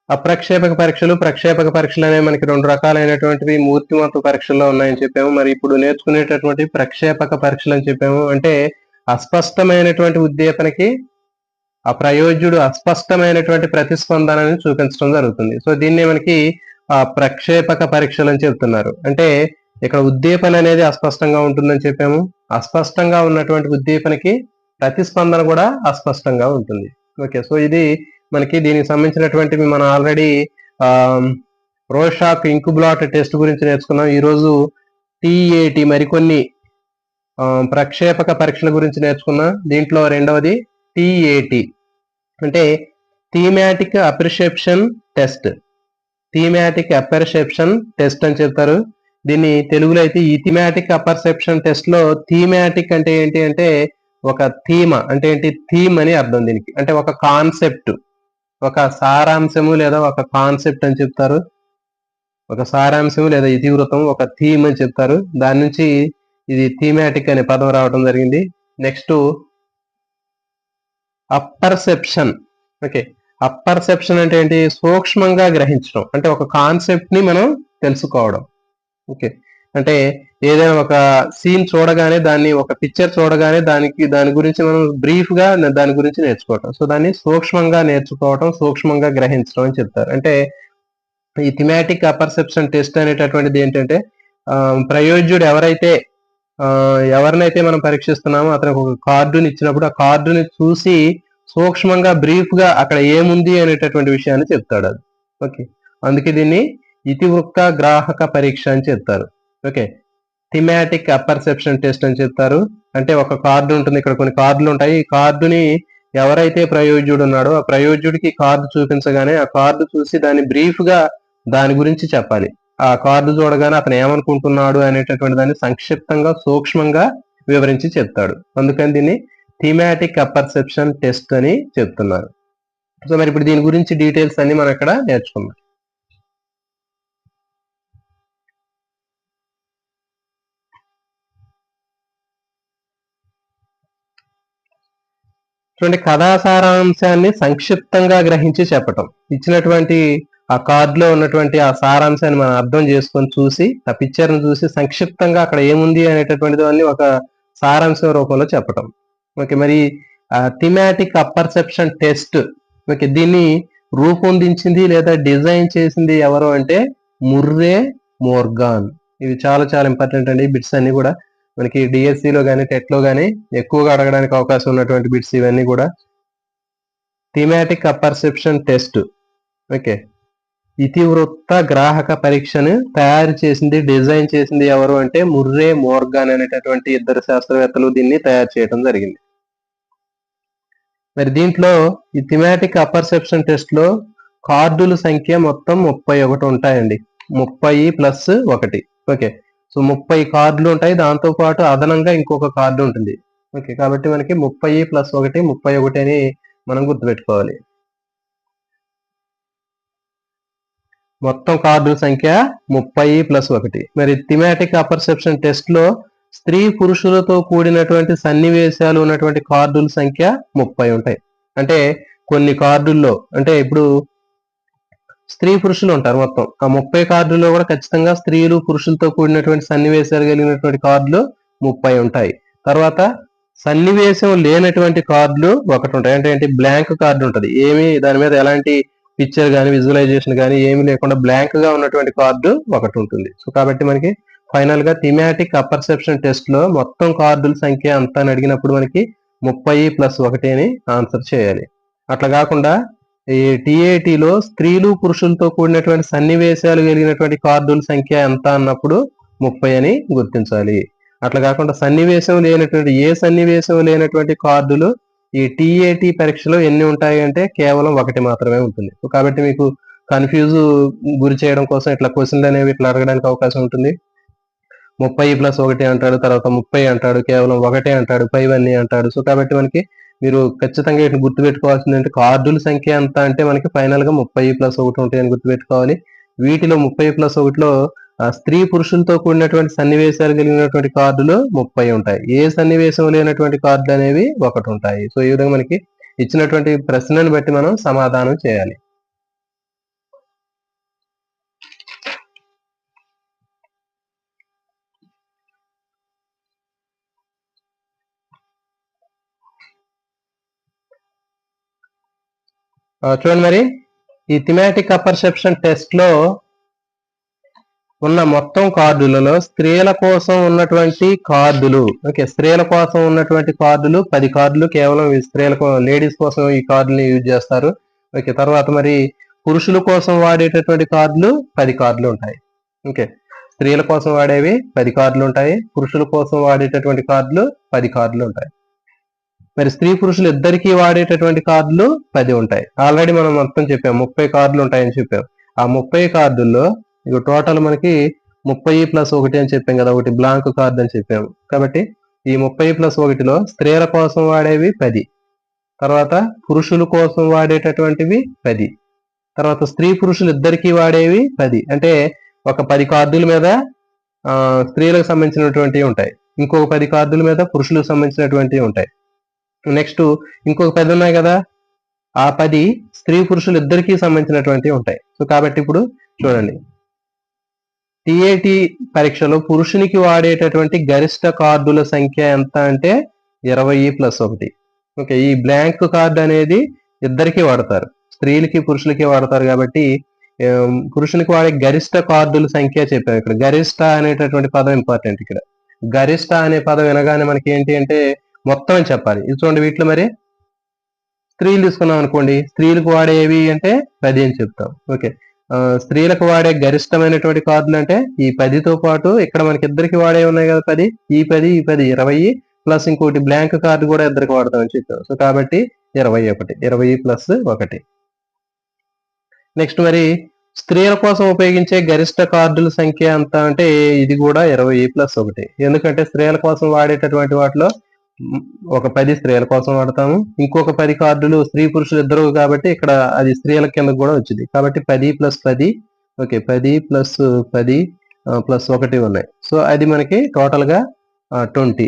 అప్రక్షేపక పరీక్షలు, ప్రక్షేపక పరీక్షలు అనేవి మనకి రెండు రకాలైనటువంటివి మూర్తిమత్వ పరీక్షల్లో ఉన్నాయని చెప్పాము. మరి ఇప్పుడు నేర్చుకునేటటువంటి ప్రక్షేపక పరీక్షలు అని చెప్పాము. అంటే అస్పష్టమైనటువంటి ఉద్దీపనకి ఆ ప్రయోజ్యుడు అస్పష్టమైనటువంటి ప్రతిస్పందనని చూపించడం జరుగుతుంది. సో దీన్ని మనకి ప్రక్షేపక పరీక్షలు అని చెప్తున్నారు. అంటే ఇక్కడ ఉద్దీపన అనేది అస్పష్టంగా ఉంటుందని చెప్పాము. అస్పష్టంగా ఉన్నటువంటి ఉద్దీపనకి ప్రతిస్పందన కూడా అస్పష్టంగా ఉంటుంది. ఓకే, సో ఇది మనకి దీనికి సంబంధించినటువంటివి మనం ఆల్రెడీ రోషాక్ ఇంకుబ్లాట్ టెస్ట్ గురించి నేర్చుకున్నాం. ఈరోజు TAT మరికొన్ని ప్రక్షేపక పరీక్షల గురించి నేర్చుకున్నాం. దీంట్లో రెండవది TAT అంటే thematic apperception test. Thematic apperception test అని చెప్తారు. దీన్ని తెలుగులో అయితే ఈ థీమాటిక్ అపర్సెప్షన్ టెస్ట్ లో థీమాటిక్ అంటే ఏంటి అంటే ఒక థీమ్ అంటే ఏంటి, థీమ్ అని అర్థం దీనికి. అంటే ఒక కాన్సెప్ట్, ఒక సారాంశము లేదా ఒక కాన్సెప్ట్ అని చెప్తారు. ఒక సారాంశము లేదా ఇతివృత్తం, ఒక థీమ్ అని చెప్తారు. దాని నుంచి ఇది థీమాటిక్ అనే పదం రావడం జరిగింది. Next apperception. ఓకే, అపర్సెప్షన్ అంటే ఏంటి, సూక్ష్మంగా గ్రహించడం, అంటే ఒక కాన్సెప్ట్ ని మనం తెలుసుకోవడం. ఓకే, అంటే ఏదైనా ఒక సీన్ చూడగానే, దాన్ని ఒక పిక్చర్ చూడగానే దాని గురించి మనం బ్రీఫ్ గా దాని గురించి నేర్చుకోవటం. సో దాన్ని సూక్ష్మంగా నేర్చుకోవటం, సూక్ష్మంగా గ్రహించడం అని చెప్తారు. అంటే ఈ థిమాటిక్ అపర్సెప్షన్ టెస్ట్ అనేటటువంటిది ఏంటంటే ప్రయోజ్యుడు ఎవరినైతే మనం పరీక్షిస్తున్నామో అతనికి ఒక కార్డుని ఇచ్చినప్పుడు ఆ కార్డుని చూసి సూక్ష్మంగా బ్రీఫ్ గా అక్కడ ఏముంది అనేటటువంటి విషయాన్ని చెప్తాడు అది. ఓకే, అందుకే దీన్ని ఇతివృత్త గ్రాహక పరీక్ష అని చెప్తారు. ఓకే, థిమాటిక్ అపర్సెప్షన్ టెస్ట్ అని చెప్తారు. అంటే ఒక కార్డు ఉంటుంది, ఇక్కడ కొన్ని కార్డులు ఉంటాయి. ఈ కార్డుని ఎవరైతే ప్రయోజ్యుడు ఉన్నాడో ఆ ప్రయోజ్యుడికి కార్డు చూపించగానే ఆ కార్డు చూసి దాన్ని బ్రీఫ్ గా దాని గురించి చెప్పాలి. ఆ కార్డు చూడగానే అతను ఏమనుకుంటున్నాడు అనేటటువంటి దాన్ని సంక్షిప్తంగా సూక్ష్మంగా వివరించి చెప్తాడు. అందుకని దీన్ని థీమాటిక్ అపర్సెప్షన్ టెస్ట్ అని చెప్తున్నారు. సో మరి ఇప్పుడు దీని గురించి డీటెయిల్స్ అన్ని మనం ఇక్కడ నేర్చుకుందాం. చూడండి, కథా సారాంశాన్ని సంక్షిప్తంగా గ్రహించి చెప్పటం. ఇచ్చినటువంటి ఆ కార్డులో ఉన్నటువంటి ఆ సారాంశాన్ని మనం అర్థం చేసుకొని చూసి ఆ పిక్చర్ ను చూసి సంక్షిప్తంగా అక్కడ ఏముంది అనేటటువంటిది అన్ని ఒక సారాంశం రూపంలో చెప్పటం. ఓకే, మరి థిమాటిక్ అపర్సెప్షన్ టెస్ట్, ఓకే, దీన్ని రూపొందించింది లేదా డిజైన్ చేసింది ఎవరు అంటే ముర్రే మోర్గాన్. ఇవి చాలా చాలా ఇంపార్టెంట్ అండి. బిట్స్ అన్ని కూడా మనకి డిఎస్సిలో కానీ టెట్ లో కానీ ఎక్కువగా అడగడానికి అవకాశం ఉన్నటువంటి బిట్స్ ఇవన్నీ కూడా. థిమాటిక్ అపర్సెప్షన్ టెస్ట్, ఓకే, ఇతివృత్త గ్రాహక పరీక్షను తయారు చేసింది, డిజైన్ చేసింది ఎవరు అంటే ముర్రే మోర్గాన్ అనేటటువంటి ఇద్దరు శాస్త్రవేత్తలు దీన్ని తయారు చేయడం జరిగింది. మరి దీంట్లో ఈ థిమాటిక్ అపర్సెప్షన్ టెస్ట్ లో కార్డుల సంఖ్య మొత్తం 31 ఉంటాయండి. 30 ప్లస్ 1. ఓకే, సో 30 కార్డులు ఉంటాయి. దాంతో పాటు అదనంగా ఇంకొక కార్డు ఉంటుంది. ఓకే, కాబట్టి మనకి 30 ప్లస్ 1 31 అని మనం గుర్తుపెట్టుకోవాలి. మొత్తం కార్డుల సంఖ్య 30 ప్లస్ 1. మరి థిమాటిక్ అపర్సెప్షన్ టెస్ట్ లో స్త్రీ పురుషులతో కూడినటువంటి సన్నివేశాలు ఉన్నటువంటి కార్డుల సంఖ్య 30 ఉంటాయి. అంటే కొన్ని కార్డుల్లో అంటే ఇప్పుడు స్త్రీ పురుషులు ఉంటారు. మొత్తం ఆ 30 కార్డుల్లో కూడా ఖచ్చితంగా స్త్రీలు పురుషులతో కూడినటువంటి సన్నివేశాలు కలిగినటువంటి కార్డులు 30 ఉంటాయి. తర్వాత సన్నివేశం లేనటువంటి కార్డులు ఒకటి ఉంటాయి. అంటే ఏంటి, బ్లాంక్ కార్డు ఉంటుంది. ఏమి దాని మీద ఎలాంటి పిక్చర్ కానీ విజువలైజేషన్ కానీ ఏమి లేకుండా బ్లాంక్ గా ఉన్నటువంటి కార్డు ఒకటి ఉంటుంది. సో కాబట్టి మనకి ఫైనల్ గా థిమాటిక్ అపర్సెప్షన్ టెస్ట్ లో మొత్తం కార్డుల సంఖ్య అంతా అని అడిగినప్పుడు మనకి 30 ప్లస్ 1 అని ఆన్సర్ చేయాలి. అట్లా కాకుండా ఈ TATలో స్త్రీలు పురుషులతో కూడినటువంటి సన్నివేశాలు కలిగినటువంటి కార్డుల సంఖ్య ఎంత అన్నప్పుడు 30 అని గుర్తించాలి. అట్లా కాకుండా సన్నివేశం లేనటువంటి ఏ సన్నివేశం లేనటువంటి కార్డులు ఈ TAT పరీక్షలో ఎన్ని ఉంటాయి అంటే కేవలం 1 మాత్రమే ఉంటుంది. కాబట్టి మీకు కన్ఫ్యూజ్ గురి చేయడం కోసం ఇట్లా క్వశ్చన్లు అనేవి ఇట్లా అడగడానికి అవకాశం ఉంటుంది. 30 ప్లస్ 1 అంటాడు, తర్వాత 30 అంటాడు, కేవలం 1 అంటాడు, 5 అంటాడు. సో కాబట్టి మనకి మీరు ఖచ్చితంగా ఇట్లా గుర్తుపెట్టుకోవాల్సింది అంటే కార్డుల సంఖ్య ఎంత అంటే మనకి ఫైనల్ గా 30 ప్లస్ 1 ఉంటాయని గుర్తుపెట్టుకోవాలి. వీటిలో 30 ప్లస్ 1లో స్త్రీ పురుషులతో కూడినటువంటి సన్నివేశాలు కలిగినటువంటి కార్డులు 30 ఉంటాయి. ఏ సన్నివేశం లేనటువంటి కార్డులు అనేవి 1 ఉంటాయి. సో ఈ విధంగా మనకి ఇచ్చినటువంటి ప్రశ్నను బట్టి మనం సమాధానం చేయాలి. చూడండి మరి ఈ థిమాటిక్ అపర్సెప్షన్ టెస్ట్ లో ఉన్న మొత్తం కార్డులలో స్త్రీల కోసం ఉన్నటువంటి కార్డులు, ఓకే, స్త్రీల కోసం ఉన్నటువంటి కార్డులు 10 కార్డులు కేవలం స్త్రీల లేడీస్ కోసం ఈ కార్డుని యూజ్ చేస్తారు. ఓకే, తర్వాత మరి పురుషుల కోసం వాడేటటువంటి కార్డులు 10 కార్డులు ఉంటాయి. ఓకే, స్త్రీల కోసం వాడేవి 10 కార్డులు ఉంటాయి, పురుషుల కోసం వాడేటటువంటి కార్డులు 10 కార్డులు ఉంటాయి. మరి స్త్రీ పురుషులు ఇద్దరికి వాడేటటువంటి కార్డులు 10 ఉంటాయి. ఆల్రెడీ మనం మొత్తం చెప్పాం 30 కార్డులు ఉంటాయని చెప్పాం. ఆ 30 కార్డుల్లో ఇక టోటల్ మనకి 30+1 అని చెప్పాం కదా, ఒకటి బ్లాంక్ కార్డు అని చెప్పాము. కాబట్టి ఈ 30+1లో స్త్రీల కోసం వాడేవి 10, తర్వాత పురుషుల కోసం వాడేటటువంటివి 10, తర్వాత స్త్రీ పురుషులు ఇద్దరికి వాడేవి 10. అంటే ఒక 10 కార్డుల మీద స్త్రీలకు సంబంధించినటువంటివి ఉంటాయి, ఇంకొక 10 కార్డుల మీద పురుషులకు సంబంధించినటువంటివి ఉంటాయి. నెక్స్ట్ ఇంకొక 10 ఉన్నాయి కదా, ఆ 10 స్త్రీ పురుషులు ఇద్దరికి సంబంధించినటువంటివి ఉంటాయి. సో కాబట్టి ఇప్పుడు చూడండి, TAT పరీక్షలో పురుషునికి వాడేటటువంటి గరిష్ట కార్డుల సంఖ్య ఎంత అంటే 20+1. ఓకే, ఈ బ్లాంక్ కార్డు అనేది ఇద్దరికి వాడతారు, స్త్రీలకి పురుషులకి వాడతారు. కాబట్టి పురుషునికి వాడే గరిష్ట కార్డుల సంఖ్య చెప్పాము. ఇక్కడ గరిష్ట అనేటటువంటి పదం ఇంపార్టెంట్. ఇక్కడ గరిష్ట అనే పదం వినగానే మనకి ఏంటి అంటే మొత్తం అని చెప్పాలి. ఇది చూడండి, వీటిలో మరి స్త్రీలు తీసుకున్నాం అనుకోండి, స్త్రీలకు వాడేవి అంటే 10 అని చెప్తాం. ఓకే, స్త్రీలకు వాడే గరిష్టమైనటువంటి కార్డులు అంటే ఈ 10తో పాటు ఇక్కడ మనకి ఇద్దరికి వాడే ఉన్నాయి కదా 10, ఈ 10 20 ప్లస్ ఇంకోటి బ్లాంక్ కార్డు కూడా ఇద్దరికి వాడతామని చెప్పాం. సో కాబట్టి 21, 20+1. నెక్స్ట్ మరి స్త్రీల కోసం ఉపయోగించే గరిష్ట కార్డుల సంఖ్య ఎంత అంటే ఇది కూడా 20+1. ఎందుకంటే స్త్రీల కోసం వాడేటటువంటి వాటిలో ఒక 10 స్త్రీల కోసం వాడతాము, ఇంకొక 10 కార్డులు స్త్రీ పురుషులు ఇద్దరు కాబట్టి ఇక్కడ అది స్త్రీల కింద కూడా వచ్చింది. కాబట్టి 10+10, ఓకే, 10+10+1 ఉన్నాయి. సో అది మనకి టోటల్ గా 20,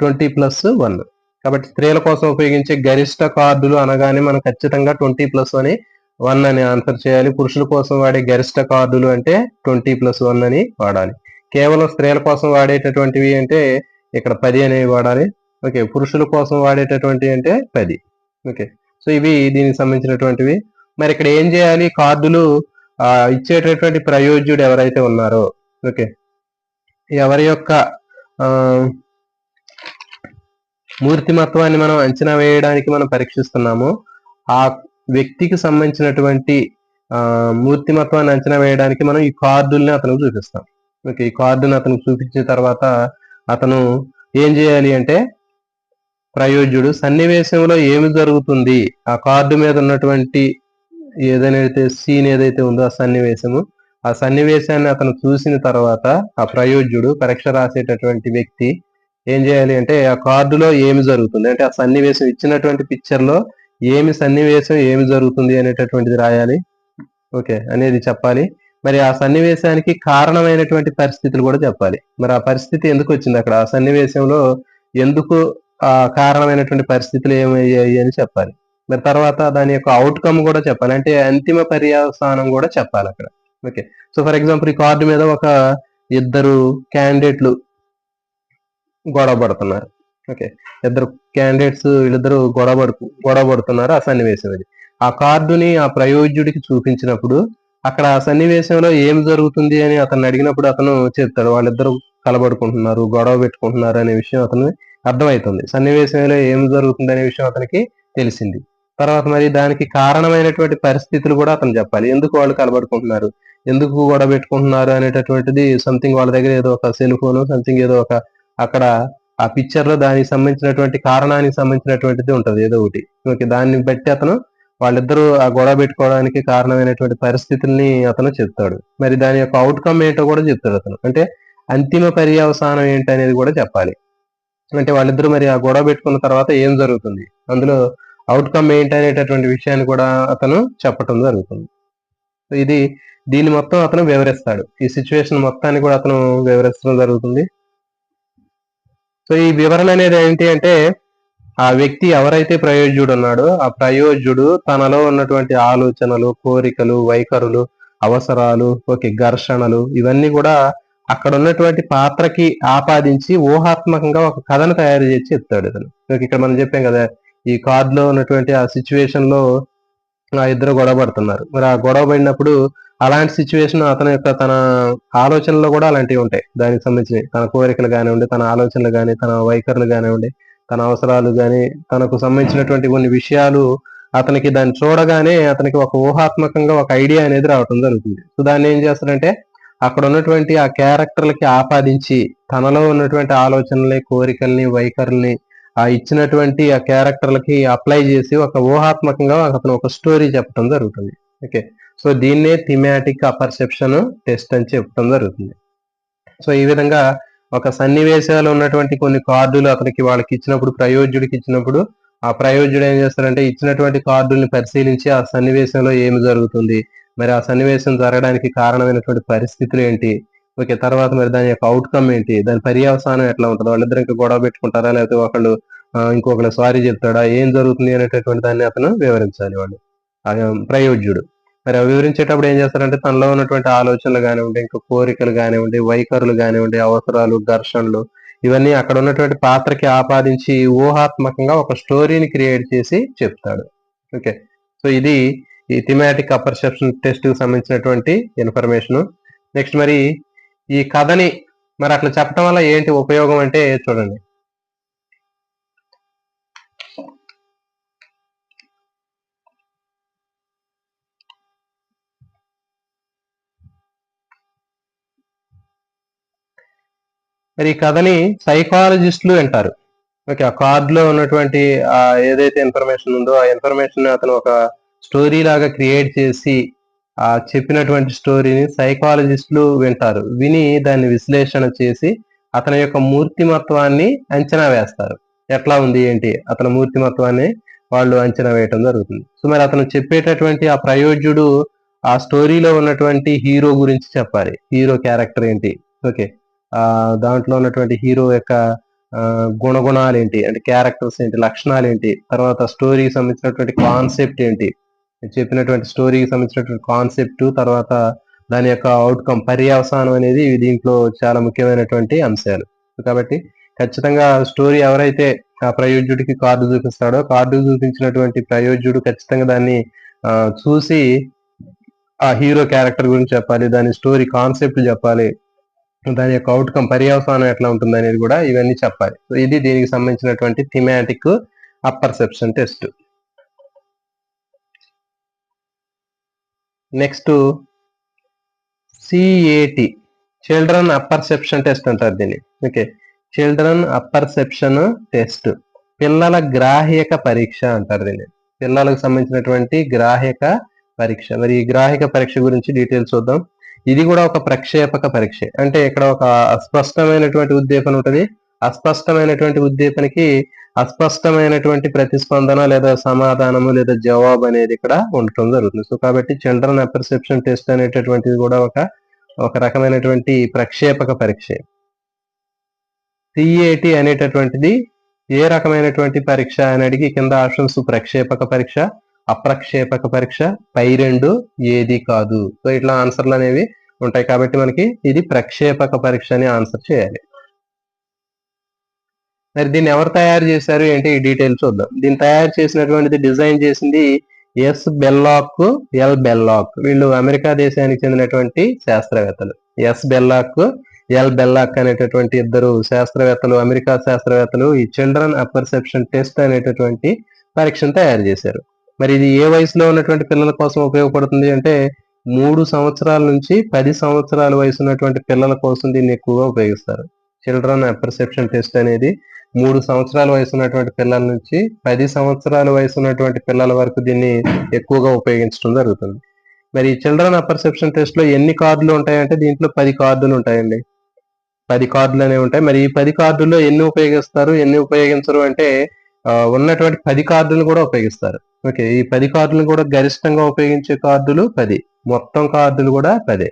20+1. కాబట్టి స్త్రీల కోసం ఉపయోగించే గరిష్ట కార్డులు అనగానే మనం ఖచ్చితంగా 20+1 అని ఆన్సర్ చేయాలి. పురుషుల కోసం వాడే గరిష్ట కార్డులు అంటే 20+1 అని వాడాలి. కేవలం స్త్రీల కోసం వాడేటటువంటివి అంటే ఇక్కడ 10 అనేవి వాడాలి. ఓకే, పురుషుల కోసం వాడేటటువంటి అంటే 10. ఓకే, సో ఇవి దీనికి సంబంధించినటువంటివి. మరి ఇక్కడ ఏం చేయాలి, కార్డులు ఇచ్చేటటువంటి ప్రయోజ్యుడు ఎవరైతే ఉన్నారో, ఓకే, ఎవరి యొక్క మూర్తిమత్వాన్ని మనం అంచనా వేయడానికి మనం పరీక్షిస్తున్నామో ఆ వ్యక్తికి సంబంధించినటువంటి మూర్తిమత్వాన్ని అంచనా వేయడానికి మనం ఈ కార్డుల్ని అతనికి చూపిస్తాం. ఓకే, ఈ కార్డుని అతనికి చూపించిన తర్వాత అతను ఏం చేయాలి అంటే ప్రయోజ్యుడు సన్నివేశంలో ఏమి జరుగుతుంది, ఆ కార్డు మీద ఉన్నటువంటి ఏదైతే సీన్ ఏదైతే ఉందో ఆ సన్నివేశాన్ని అతను చూసిన తర్వాత ఆ ప్రయోజ్యుడు పరీక్ష రాసేటటువంటి వ్యక్తి ఏం చేయాలి అంటే ఆ కార్డులో ఏమి జరుగుతుంది అంటే ఆ సన్నివేశం ఇచ్చినటువంటి పిక్చర్ లో సన్నివేశం ఏమి జరుగుతుంది అనేటటువంటిది రాయాలి. ఓకే, అనేది చెప్పాలి. మరి ఆ సన్నివేశానికి కారణమైనటువంటి పరిస్థితులు కూడా చెప్పాలి. మరి ఆ పరిస్థితి ఎందుకు వచ్చింది, అక్కడ ఆ సన్నివేశంలో ఎందుకు ఆ కారణమైనటువంటి పరిస్థితులు ఏమయ్యాయి అని చెప్పాలి. మరి తర్వాత దాని యొక్క అవుట్కమ్ కూడా చెప్పాలి, అంటే అంతిమ పర్యవసానం కూడా చెప్పాలి అక్కడ. ఓకే, సో ఫర్ ఎగ్జాంపుల్ ఈ కార్డు మీద ఒక ఇద్దరు క్యాండిడేట్లు గొడవ పడుతున్నారు. ఓకే, ఇద్దరు క్యాండిడేట్స్ వీళ్ళిద్దరు గొడవ పడుతున్నారు. ఆ సన్నివేశం ఇది ఆ కార్డుని ఆ ప్రయోజ్యుడికి చూపించినప్పుడు అక్కడ ఆ సన్నివేశంలో ఏం జరుగుతుంది అని అతను అడిగినప్పుడు అతను చెప్తాడు, వాళ్ళిద్దరు కలబడుకుంటున్నారు, గొడవ పెట్టుకుంటున్నారు అనే విషయం అతను అర్థమవుతుంది. సన్నివేశంలో ఏం జరుగుతుంది అనే విషయం అతనికి తెలిసింది. తర్వాత మరి దానికి కారణమైనటువంటి పరిస్థితులు కూడా అతను చెప్పాలి. ఎందుకు వాళ్ళు కలబడుకుంటున్నారు, ఎందుకు గొడవ పెట్టుకుంటున్నారు అనేటటువంటిది సంథింగ్ వాళ్ళ దగ్గర ఏదో ఒక సెల్ ఫోన్ సంథింగ్ ఏదో ఒక అక్కడ ఆ పిక్చర్ లో దానికి సంబంధించినటువంటి కారణానికి సంబంధించినటువంటిది ఉంటుంది ఏదో ఒకటి. ఓకే, దాన్ని బట్టి అతను వాళ్ళిద్దరూ ఆ గొడవ పెట్టుకోవడానికి కారణమైనటువంటి పరిస్థితుల్ని అతను చెప్తాడు. మరి దాని యొక్క అవుట్కమ్ ఏంటో కూడా చెప్తాడు అతను, అంటే అంతిమ పర్యవసానం ఏంటి అనేది కూడా చెప్పాలి. అంటే వాళ్ళిద్దరూ మరి ఆ గొడవ పెట్టుకున్న తర్వాత ఏం జరుగుతుంది, అందులో అవుట్కమ్ ఏంటి అనేటటువంటి విషయాన్ని కూడా అతను చెప్పటం జరుగుతుంది. ఇది దీన్ని మొత్తం అతను వివరిస్తాడు, ఈ సిచ్యువేషన్ మొత్తాన్ని కూడా అతను వివరించడం జరుగుతుంది. సో ఈ వివరణ అనేది ఏంటి అంటే ఆ వ్యక్తి ఎవరైతే ప్రయోజ్యుడు ఉన్నాడో ఆ ప్రయోజ్యుడు తనలో ఉన్నటువంటి ఆలోచనలు, కోరికలు, వైఖరులు, అవసరాలు, ఓకే, ఘర్షణలు ఇవన్నీ కూడా అక్కడ ఉన్నటువంటి పాత్రకి ఆపాదించి ఊహాత్మకంగా ఒక కథను తయారు చేసి చెప్తాడు అతను. ఇక్కడ మనం చెప్పాం కదా, ఈ కార్డులో ఉన్నటువంటి ఆ సిచ్యువేషన్ లో ఆ ఇద్దరు గొడవ పడుతున్నారు. మరి ఆ గొడవ పడినప్పుడు అలాంటి సిచ్యువేషన్ అతని యొక్క తన ఆలోచనలో కూడా అలాంటివి ఉంటాయి. దానికి సంబంధించి తన కోరికలు కానివ్వండి, తన ఆలోచనలు కానీ, తన వైఖరులు కానివ్వండి, తన అవసరాలు కానీ, తనకు సంబంధించినటువంటి కొన్ని విషయాలు అతనికి దాన్ని చూడగానే అతనికి ఒక ఊహాత్మకంగా ఒక ఐడియా అనేది రావటం జరుగుతుంది. సో దాన్ని ఏం చేస్తాడంటే అక్కడ ఉన్నటువంటి ఆ క్యారెక్టర్లకి ఆపాదించి తనలో ఉన్నటువంటి ఆలోచనల్ని, కోరికల్ని, వైఖరుల్ని ఆ ఇచ్చినటువంటి ఆ క్యారెక్టర్లకి అప్లై చేసి ఒక ఊహాత్మకంగా అతను ఒక స్టోరీ చెప్పడం జరుగుతుంది. ఓకే, సో దీన్నే థిమాటిక్ అపర్సెప్షన్ టెస్ట్ అని చెప్పడం జరుగుతుంది. సో ఈ విధంగా ఒక సన్నివేశాలు ఉన్నటువంటి కొన్ని కార్డులు అతనికి వాళ్ళకి ఇచ్చినప్పుడు, ప్రయోజ్యుడికి ఇచ్చినప్పుడు ఆ ప్రయోజ్యుడు ఏం చేస్తారంటే ఇచ్చినటువంటి కార్డుల్ని పరిశీలించి ఆ సన్నివేశంలో ఏమి జరుగుతుంది, మరి ఆ సన్నివేశం జరగడానికి కారణమైనటువంటి పరిస్థితులు ఏంటి, ఓకే, తర్వాత మరి దాని యొక్క అవుట్కమ్ ఏంటి, దాని పర్యవసానం ఎట్లా ఉంటుంది, వాళ్ళిద్దరు ఇంకా గొడవ పెట్టుకుంటారా, లేకపోతే ఒకళ్ళు ఇంకొకళ్ళు సారీ చెప్తాడా, ఏం జరుగుతుంది అనేటటువంటి దాన్ని అతను వివరించాలి వాళ్ళు ప్రయోజ్యుడు. మరి అవి వివరించేటప్పుడు ఏం చేస్తారంటే తనలో ఉన్నటువంటి ఆలోచనలు కానివ్వండి, ఇంకా కోరికలు కానివ్వండి, వైఖరులు కానివ్వండి, అవసరాలు, ఘర్షణలు, ఇవన్నీ అక్కడ ఉన్నటువంటి పాత్రకి ఆపాదించి ఊహాత్మకంగా ఒక స్టోరీని క్రియేట్ చేసి చెప్తాడు. ఓకే, సో ఇది ఈ థిమాటిక్ అపర్సెప్షన్ టెస్ట్ కి సంబంధించినటువంటి ఇన్ఫర్మేషన్. నెక్స్ట్ మరి ఈ కథని మరి అట్లా చెప్పడం వల్ల ఏంటి ఉపయోగం అంటే చూడండి. మరి ఈ కథని సైకాలజిస్టులు అంటారు. ఓకే, ఆ కార్డులో ఉన్నటువంటి ఏదైతే ఇన్ఫర్మేషన్ ఉందో ఆ ఇన్ఫర్మేషన్ అతను ఒక స్టోరీ లాగా క్రియేట్ చేసి ఆ చెప్పినటువంటి స్టోరీని సైకాలజిస్టులు వింటారు. విని దాన్ని విశ్లేషణ చేసి అతని యొక్క మూర్తిమత్వాన్ని అంచనా వేస్తారు. ఎట్లా ఉంది ఏంటి అతని మూర్తిమత్వాన్ని వాళ్ళు అంచనా వేయటం జరుగుతుంది. సో మరి అతను చెప్పేటటువంటి ఆ ప్రయోజ్యుడు ఆ స్టోరీలో ఉన్నటువంటి హీరో గురించి చెప్పాలి. హీరో క్యారెక్టర్ ఏంటి, ఓకే, దాంట్లో ఉన్నటువంటి హీరో యొక్క గుణగుణాలు ఏంటి, అంటే క్యారెక్టర్స్ ఏంటి, లక్షణాలు ఏంటి, తర్వాత స్టోరీకి సంబంధించినటువంటి కాన్సెప్ట్ ఏంటి, చెప్పినటువంటి స్టోరీకి సంబంధించినటువంటి కాన్సెప్ట్, తర్వాత దాని యొక్క అవుట్కమ్, పర్యవసానం అనేది దీంట్లో చాలా ముఖ్యమైనటువంటి అంశాలు. కాబట్టి ఖచ్చితంగా స్టోరీ ఎవరైతే ఆ ప్రయోజ్యుడికి కార్డు చూపిస్తాడో కార్డు చూపించినటువంటి ప్రయోజ్యుడు ఖచ్చితంగా దాన్ని చూసి ఆ హీరో క్యారెక్టర్ గురించి చెప్పాలి, దాని స్టోరీ కాన్సెప్ట్ చెప్పాలి, దాని యొక్క అవుట్కమ్, పర్యవసానం ఎట్లా ఉంటుంది అనేది కూడా ఇవన్నీ చెప్పాలి. సో ఇది దీనికి సంబంధించినటువంటి thematic apperception test. Next CAT, children apperception test అంటారు దీన్ని. ఓకే, చిల్డ్రన్ అపర్సెప్షన్ టెస్ట్, పిల్లల గ్రాహ్యక పరీక్ష అంటారు దీన్ని. పిల్లలకు సంబంధించినటువంటి గ్రాహ్యక పరీక్ష. మరి ఈ గ్రాహ్యక పరీక్ష గురించి డీటెయిల్స్ చూద్దాం. ఇది కూడా ఒక ప్రక్షేపక పరీక్ష. అంటే ఇక్కడ ఒక అస్పష్టమైనటువంటి ఉద్దీపన ఉంటుంది. అస్పష్టమైనటువంటి ఉద్దీపనకి అస్పష్టమైనటువంటి ప్రతిస్పందన లేదా సమాధానము లేదా జవాబు అనేది ఇక్కడ ఉండటం జరుగుతుంది. సో కాబట్టి చిల్డ్రన్ అపర్సెప్షన్ టెస్ట్ అనేటటువంటిది కూడా ఒక రకమైనటువంటి ప్రక్షేపక పరీక్ష. CAT అనేటటువంటిది ఏ రకమైనటువంటి పరీక్ష అని అడిగి కింద ఆప్షన్స్ ప్రక్షేపక పరీక్ష, అప్రక్షేపక పరీక్ష, పై రెండు ఏది కాదు. సో ఇట్లా ఆన్సర్లు అనేవి ఉంటాయి. కాబట్టి మనకి ఇది ప్రక్షేపక పరీక్ష అని ఆన్సర్ చేయాలి. మరి దీన్ని ఎవరు తయారు చేశారు ఏంటి ఈ డీటెయిల్స్ చూద్దాం. దీన్ని తయారు చేసినటువంటిది, డిజైన్ చేసింది S. Bellak, L. బెల్లాక్. వీళ్ళు అమెరికా దేశానికి చెందినటువంటి శాస్త్రవేత్తలు. S. Bellak, L. బెల్లాక్ అనేటటువంటి ఇద్దరు శాస్త్రవేత్తలు, అమెరికా శాస్త్రవేత్తలు ఈ చిల్డ్రన్ అపర్సెప్షన్ టెస్ట్ అనేటటువంటి పరీక్షను తయారు చేశారు. మరి ఇది ఏ వయసులో ఉన్నటువంటి పిల్లల కోసం ఉపయోగపడుతుంది అంటే 3 సంవత్సరాల నుంచి 10 సంవత్సరాల వయసు ఉన్నటువంటి పిల్లల కోసం దీన్ని ఎక్కువగా ఉపయోగిస్తారు. చిల్డ్రన్ అపర్సెప్షన్ టెస్ట్ అనేది 3 సంవత్సరాల వయసు ఉన్నటువంటి పిల్లల నుంచి 10 సంవత్సరాల వయసు ఉన్నటువంటి పిల్లల వరకు దీన్ని ఎక్కువగా ఉపయోగించడం జరుగుతుంది. మరి చిల్డ్రన్ అపర్సెప్షన్ టెస్ట్ లో ఎన్ని కార్డులు ఉంటాయంటే దీంట్లో 10 కార్డులు ఉంటాయండి. 10 కార్డులు అనేవి ఉంటాయి. మరి ఈ 10 కార్డుల్లో ఎన్ని ఉపయోగిస్తారు, ఎన్ని ఉపయోగించరు అంటే ఉన్నటువంటి 10 కార్డులను కూడా ఉపయోగిస్తారు. ఓకే, ఈ 10 కార్డులను కూడా గరిష్టంగా ఉపయోగించే కార్డులు 10, మొత్తం కార్డులు కూడా 10.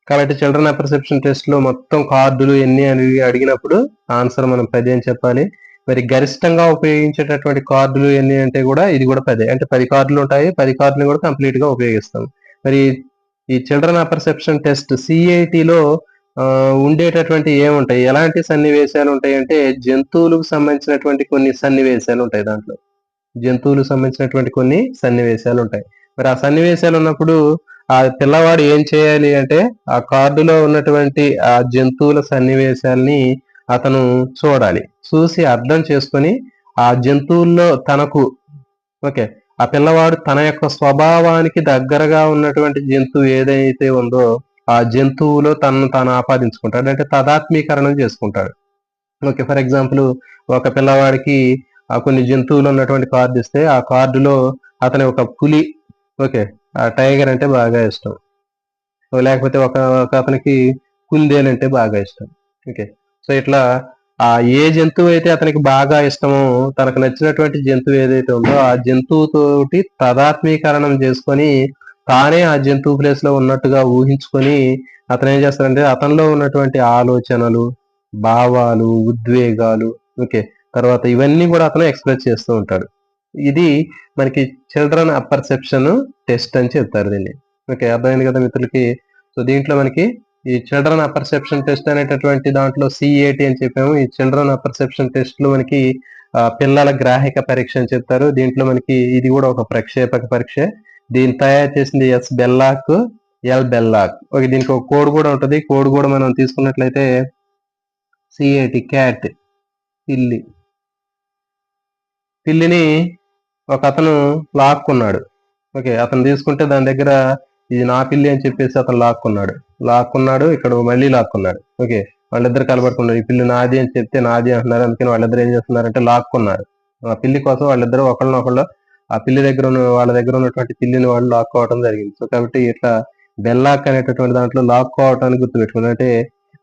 కాబట్టి చిల్డ్రన్ అపర్సెప్షన్ టెస్ట్ లో మొత్తం కార్డులు ఎన్ని అని అడిగినప్పుడు ఆన్సర్ మనం 10 అని చెప్పాలి. మరి గరిష్టంగా ఉపయోగించేటటువంటి కార్డులు ఎన్ని అంటే కూడా ఇది కూడా 10. అంటే 10 కార్డులు ఉంటాయి, 10 కార్డులు కూడా కంప్లీట్ గా ఉపయోగిస్తాం. మరి ఈ చిల్డ్రన్ అపర్సెప్షన్ టెస్ట్ CAT లో ఉండేటటువంటి ఏముంటాయి, ఎలాంటి సన్నివేశాలు ఉంటాయి అంటే జంతువులకు సంబంధించినటువంటి కొన్ని సన్నివేశాలు ఉంటాయి దాంట్లో. జంతువులకు సంబంధించినటువంటి కొన్ని సన్నివేశాలు ఉంటాయి. మరి ఆ సన్నివేశాలు ఉన్నప్పుడు ఆ పిల్లవాడు ఏం చేయాలి అంటే ఆ కార్డులో ఉన్నటువంటి ఆ జంతువుల సన్నివేశాల్ని అతను చూడాలి. చూసి అర్థం చేసుకొని ఆ జంతువుల్లో తనకు ఓకే ఆ పిల్లవాడు తన యొక్క స్వభావానికి దగ్గరగా ఉన్నటువంటి జంతువు ఏదైతే ఉందో ఆ జంతువులో తనను తాను ఆపాదించుకుంటాడు, అంటే తదాత్మీకరణం చేసుకుంటాడు. ఓకే, ఫర్ ఎగ్జాంపుల్ ఒక పిల్లవాడికి కొన్ని జంతువులు ఉన్నటువంటి కార్డు ఇస్తే ఆ కార్డులో అతని ఒక పులి, ఓకే, ఆ టైగర్ అంటే బాగా ఇష్టం, లేకపోతే ఒక అతనికి కుందేలు అంటే బాగా ఇష్టం. ఓకే, సో ఇట్లా ఆ ఏ జంతువు అయితే అతనికి బాగా ఇష్టమో, తనకు నచ్చినటువంటి జంతువు ఏదైతే ఉందో ఆ జంతువుతోటి తదాత్మీకరణం చేసుకొని తానే ఆ జంతువు ప్లేస్ లో ఉన్నట్టుగా ఊహించుకొని అతను ఏం చేస్తాడంటే అతనిలో ఉన్నటువంటి ఆలోచనలు, భావాలు, ఉద్వేగాలు, ఓకే, తర్వాత ఇవన్నీ కూడా అతను ఎక్స్ప్రెస్ చేస్తూ ఉంటాడు. ఇది మనకి చిల్డ్రన్ అపర్సెప్షన్ టెస్ట్ అని చెప్తారు దీన్ని. ఓకే, అర్థమైంది కదా మిత్రులకి. సో దీంట్లో మనకి ఈ చిల్డ్రన్ అపర్సెప్షన్ టెస్ట్ అనేటటువంటి దాంట్లో CAT అని చెప్పాము. ఈ చిల్డ్రన్ అపర్సెప్షన్ టెస్ట్ లో మనకి పిల్లల గ్రాహిక పరీక్ష అని చెప్తారు. దీంట్లో మనకి ఇది కూడా ఒక ప్రక్షేపక పరీక్ష. దీన్ని తయారు చేసింది S Bellak, L Bellak. Okay, దీనికి ఒక కోడ్ కూడా ఉంటుంది. కోడ్ కూడా మనం తీసుకున్నట్లయితే CAT క్యాట్, పిల్లిని ఒక అతను లాక్కున్నాడు. ఓకే, అతను తీసుకుంటే దాని దగ్గర ఇది నా పిల్లి అని చెప్పేసి అతను లాక్కున్నాడు, ఇక్కడ మళ్ళీ లాక్కున్నాడు. ఓకే, వాళ్ళిద్దరు కలబడుకున్నారు. ఈ పిల్లి నాది అని చెప్తే నాది అంటున్నారు. అందుకని వాళ్ళిద్దరు ఏం చేస్తున్నారంటే లాక్కున్నారు. ఆ పిల్లి కోసం వాళ్ళిద్దరు ఒకళ్ళనొకళ్ళు ఆ పిల్లి దగ్గర ఉన్న వాళ్ళ దగ్గర ఉన్నటువంటి పిల్లిని వాళ్ళు లాక్కోవడం జరిగింది. సో కాబట్టి ఇట్లా బెల్లాక్ అనేటటువంటి దాంట్లో లాక్కోవటానికి గుర్తుపెట్టుకున్నారు. అంటే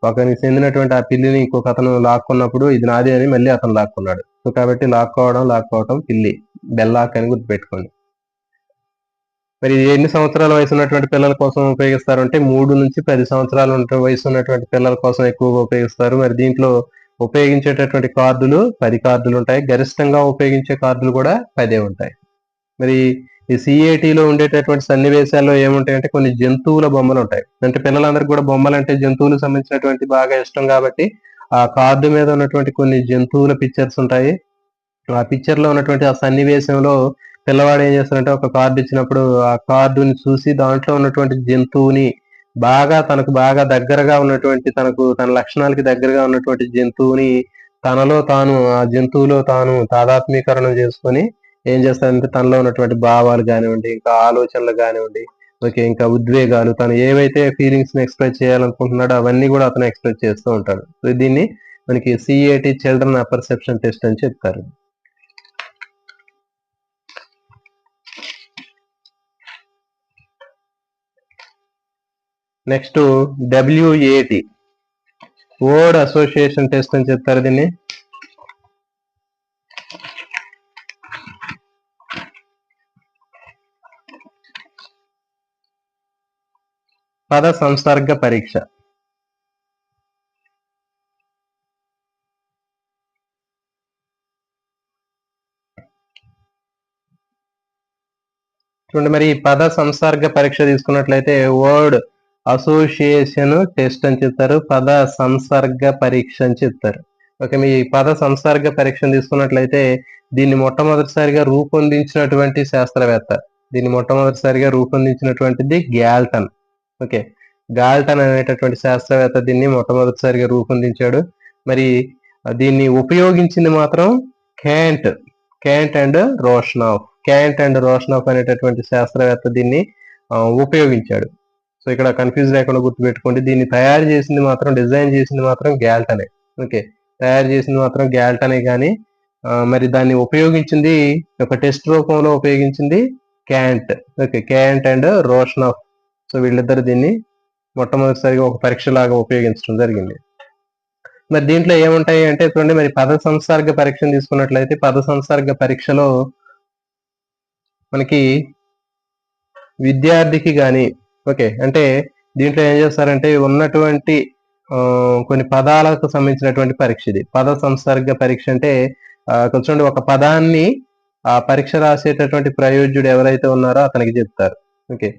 ఒకరికి చెందినటువంటి ఆ పిల్లిని ఇంకొక అతను లాక్కున్నప్పుడు ఇది నాది అని మళ్ళీ అతను లాక్కున్నాడు. సో కాబట్టి లాక్కోవడం పిల్లి, బెల్లాక్ అని గుర్తుపెట్టుకోండి. మరి ఎన్ని సంవత్సరాల వయసు ఉన్నటువంటి పిల్లల కోసం ఉపయోగిస్తారు అంటే 3 నుంచి 10 సంవత్సరాల వయసు ఉన్నటువంటి పిల్లల కోసం ఎక్కువగా ఉపయోగిస్తారు. మరి దీంట్లో ఉపయోగించేటటువంటి కార్డులు 10 కార్డులు ఉంటాయి. గరిష్టంగా ఉపయోగించే కార్డులు కూడా 10 ఉంటాయి. మరి ఈ CAT లో ఉండేటటువంటి సన్నివేశాల్లో ఏముంటాయంటే కొన్ని జంతువుల బొమ్మలు ఉంటాయి. అంటే పిల్లలందరికీ కూడా బొమ్మలు అంటే జంతువులకు సంబంధించినటువంటి బాగా ఇష్టం కాబట్టి ఆ కార్డు మీద ఉన్నటువంటి కొన్ని జంతువుల పిక్చర్స్ ఉంటాయి. ఆ పిక్చర్ లో ఉన్నటువంటి ఆ సన్నివేశంలో పిల్లవాడు ఏం చేస్తాడంటే ఒక కార్డు ఇచ్చినప్పుడు ఆ కార్డుని చూసి దాంట్లో ఉన్నటువంటి జంతువుని తనకు బాగా దగ్గరగా ఉన్నటువంటి తన లక్షణాలకి దగ్గరగా ఉన్నటువంటి జంతువుని తనలో తాను ఆ జంతువులో తాను తాదాత్మీకరణం చేసుకొని ఏం చేస్తాడంటే తనలో ఉన్నటువంటి భావాలు కానివ్వండి, ఇంకా ఆలోచనలు కానివ్వండి, ఓకే, ఇంకా ఉద్వేగాలు, తను ఏవైతే ఫీలింగ్స్ ని ఎక్స్ప్రెస్ చేయాలనుకుంటున్నాడో అవన్నీ కూడా అతను ఎక్స్ప్రెస్ చేస్తూ ఉంటాడు. సో దీన్ని మనకి CAT చిల్డ్రన్ అపర్సెప్షన్ టెస్ట్ అని చెప్తారు. Next WAT word association test అని చెప్తారు దీన్ని. పద సంసర్గ పరీక్ష. చూడండి, మరి పద సంసర్గ పరీక్ష తీసుకున్నట్లయితే వర్డ్ అసోసియేషన్ టెస్ట్ అని చెప్తారు, పద సంసర్గ పరీక్ష అని చెప్తారు. ఓకే, మీ పద సంసర్గ పరీక్షను తీసుకున్నట్లయితే దీన్ని మొట్టమొదటిసారిగా రూపొందించినటువంటిది గ్యాల్టన్. ఓకే, గాల్టన్ అనేటటువంటి శాస్త్రవేత్త దీన్ని మొట్టమొదటిసారిగా రూపొందించాడు. మరి దీన్ని ఉపయోగించింది మాత్రం క్యాంట్ అండ్ రోషనాఫ్ అనేటటువంటి శాస్త్రవేత్త దీన్ని ఉపయోగించాడు. సో ఇక్కడ కన్ఫ్యూజ్ లేకుండా గుర్తుపెట్టుకోండి, దీన్ని తయారు చేసింది మాత్రం, డిజైన్ చేసింది మాత్రం గ్యాల్టనే. ఓకే, తయారు చేసింది మాత్రం గ్యాల్టనే కానీ మరి దాన్ని ఉపయోగించింది ఒక టెస్ట్ రూపంలో ఉపయోగించింది Kent. Okay, Kent and Rosanoff. So వీళ్ళిద్దరు దీన్ని మొట్టమొదటిసారిగా ఒక పరీక్ష లాగా ఉపయోగించడం జరిగింది. మరి దీంట్లో ఏముంటాయి అంటే చూడండి, మరి పద సంసర్గ పరీక్షను తీసుకున్నట్లయితే పద సంసర్గ పరీక్షలో మనకి విద్యార్థికి కానీ, ఓకే, అంటే దీంట్లో ఏం చేస్తారంటే ఉన్నటువంటి కొన్ని పదాలకు సంబంధించినటువంటి పరీక్ష ఇది. పద సంసర్గ పరీక్ష అంటే చూడండి, ఒక పదాన్ని ఆ పరీక్ష రాసేటటువంటి ప్రయోజ్యుడు ఎవరైతే ఉన్నారో అతనికి చెప్తారు. ఓకే,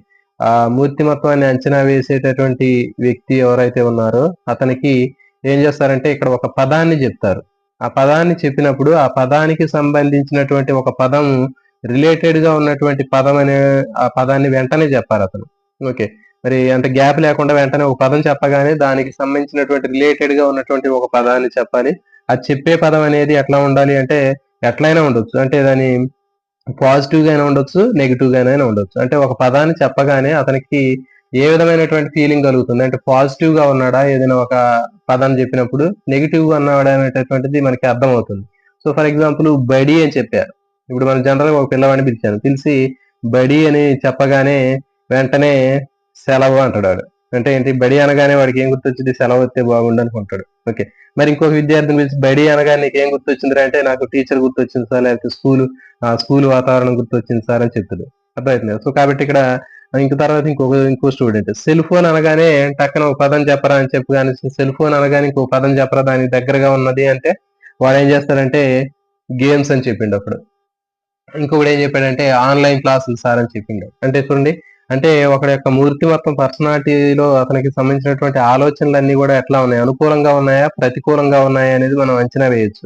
ఆ మూర్తిమత్వాన్ని అంచనా వేసేటటువంటి వ్యక్తి ఎవరైతే ఉన్నారో అతనికి ఏం చేస్తారంటే ఇక్కడ ఒక పదాన్ని చెప్తారు. ఆ పదాన్ని చెప్పినప్పుడు ఆ పదానికి సంబంధించినటువంటి ఒక పదం రిలేటెడ్ గా ఉన్నటువంటి పదం అనే ఆ పదాన్ని వెంటనే చెప్పారు అతను. ఓకే. మరి అంత గ్యాప్ లేకుండా వెంటనే ఒక పదం చెప్పగానే దానికి సంబంధించినటువంటి రిలేటెడ్ గా ఉన్నటువంటి ఒక పదాన్ని చెప్పాలి. అది చెప్పే పదం అనేది ఎట్లా ఉండాలి అంటే ఎట్లయినా ఉండొచ్చు. అంటే దాని పాజిటివ్ గానే ఉండొచ్చు, నెగిటివ్ గానైనా ఉండొచ్చు. అంటే ఒక పదాన్ని చెప్పగానే అతనికి ఏ విధమైనటువంటి ఫీలింగ్ కలుగుతుంది అంటే పాజిటివ్ గా ఉన్నాడా ఏదైనా ఒక పదాన్ని చెప్పినప్పుడు, నెగిటివ్ గా ఉన్నాడా అనేటటువంటిది మనకి అర్థమవుతుంది. సో ఫర్ ఎగ్జాంపుల్ బడి అని చెప్పారు. ఇప్పుడు మనం జనరల్ గా ఒక పిల్లవాడిని పిలిచాను. పిలిచి బడి అని చెప్పగానే వెంటనే సెలవు అంటాడు వాడు. అంటే ఏంటి బడి అనగానే వాడికి ఏం గుర్తొచ్చింది? సెలవు వస్తే బాగుండు అనుకుంటాడు. ఓకే. మరి ఇంకొక విద్యార్థిని పిలిచి బడి అనగానే నీకేం గుర్తొచ్చిందిరా అంటే నాకు టీచర్ గుర్తొచ్చింది సార్, లేకపోతే స్కూల్ వాతావరణం గుర్తొచ్చింది సార్ అని చెప్తాడు. అర్థమవుతుంది. సో కాబట్టి ఇక్కడ ఇంక తర్వాత ఇంకో స్టూడెంట్ సెల్ ఫోన్ అనగానే టక్కన ఒక పదం చెప్పరా అని చెప్పగానే సెల్ ఫోన్ అనగానే ఇంకో పదం చెప్పరా దానికి దగ్గరగా ఉన్నది అంటే వాడు ఏం చేస్తాడంటే గేమ్స్ అని చెప్పిండు అప్పుడు. ఇంకొకడు ఏం చెప్పాడంటే ఆన్లైన్ క్లాసులు సార్ అని చెప్పిండు. అంటే చూడండి, అంటే ఒకడి యొక్క మూర్తిమత్వం పర్సనాలిటీలో అతనికి సంబంధించినటువంటి ఆలోచనలన్నీ కూడా ఎట్లా ఉన్నాయి? అనుకూలంగా ఉన్నాయా? ప్రతికూలంగా ఉన్నాయా? అనేది మనం అంచనా వేయొచ్చు.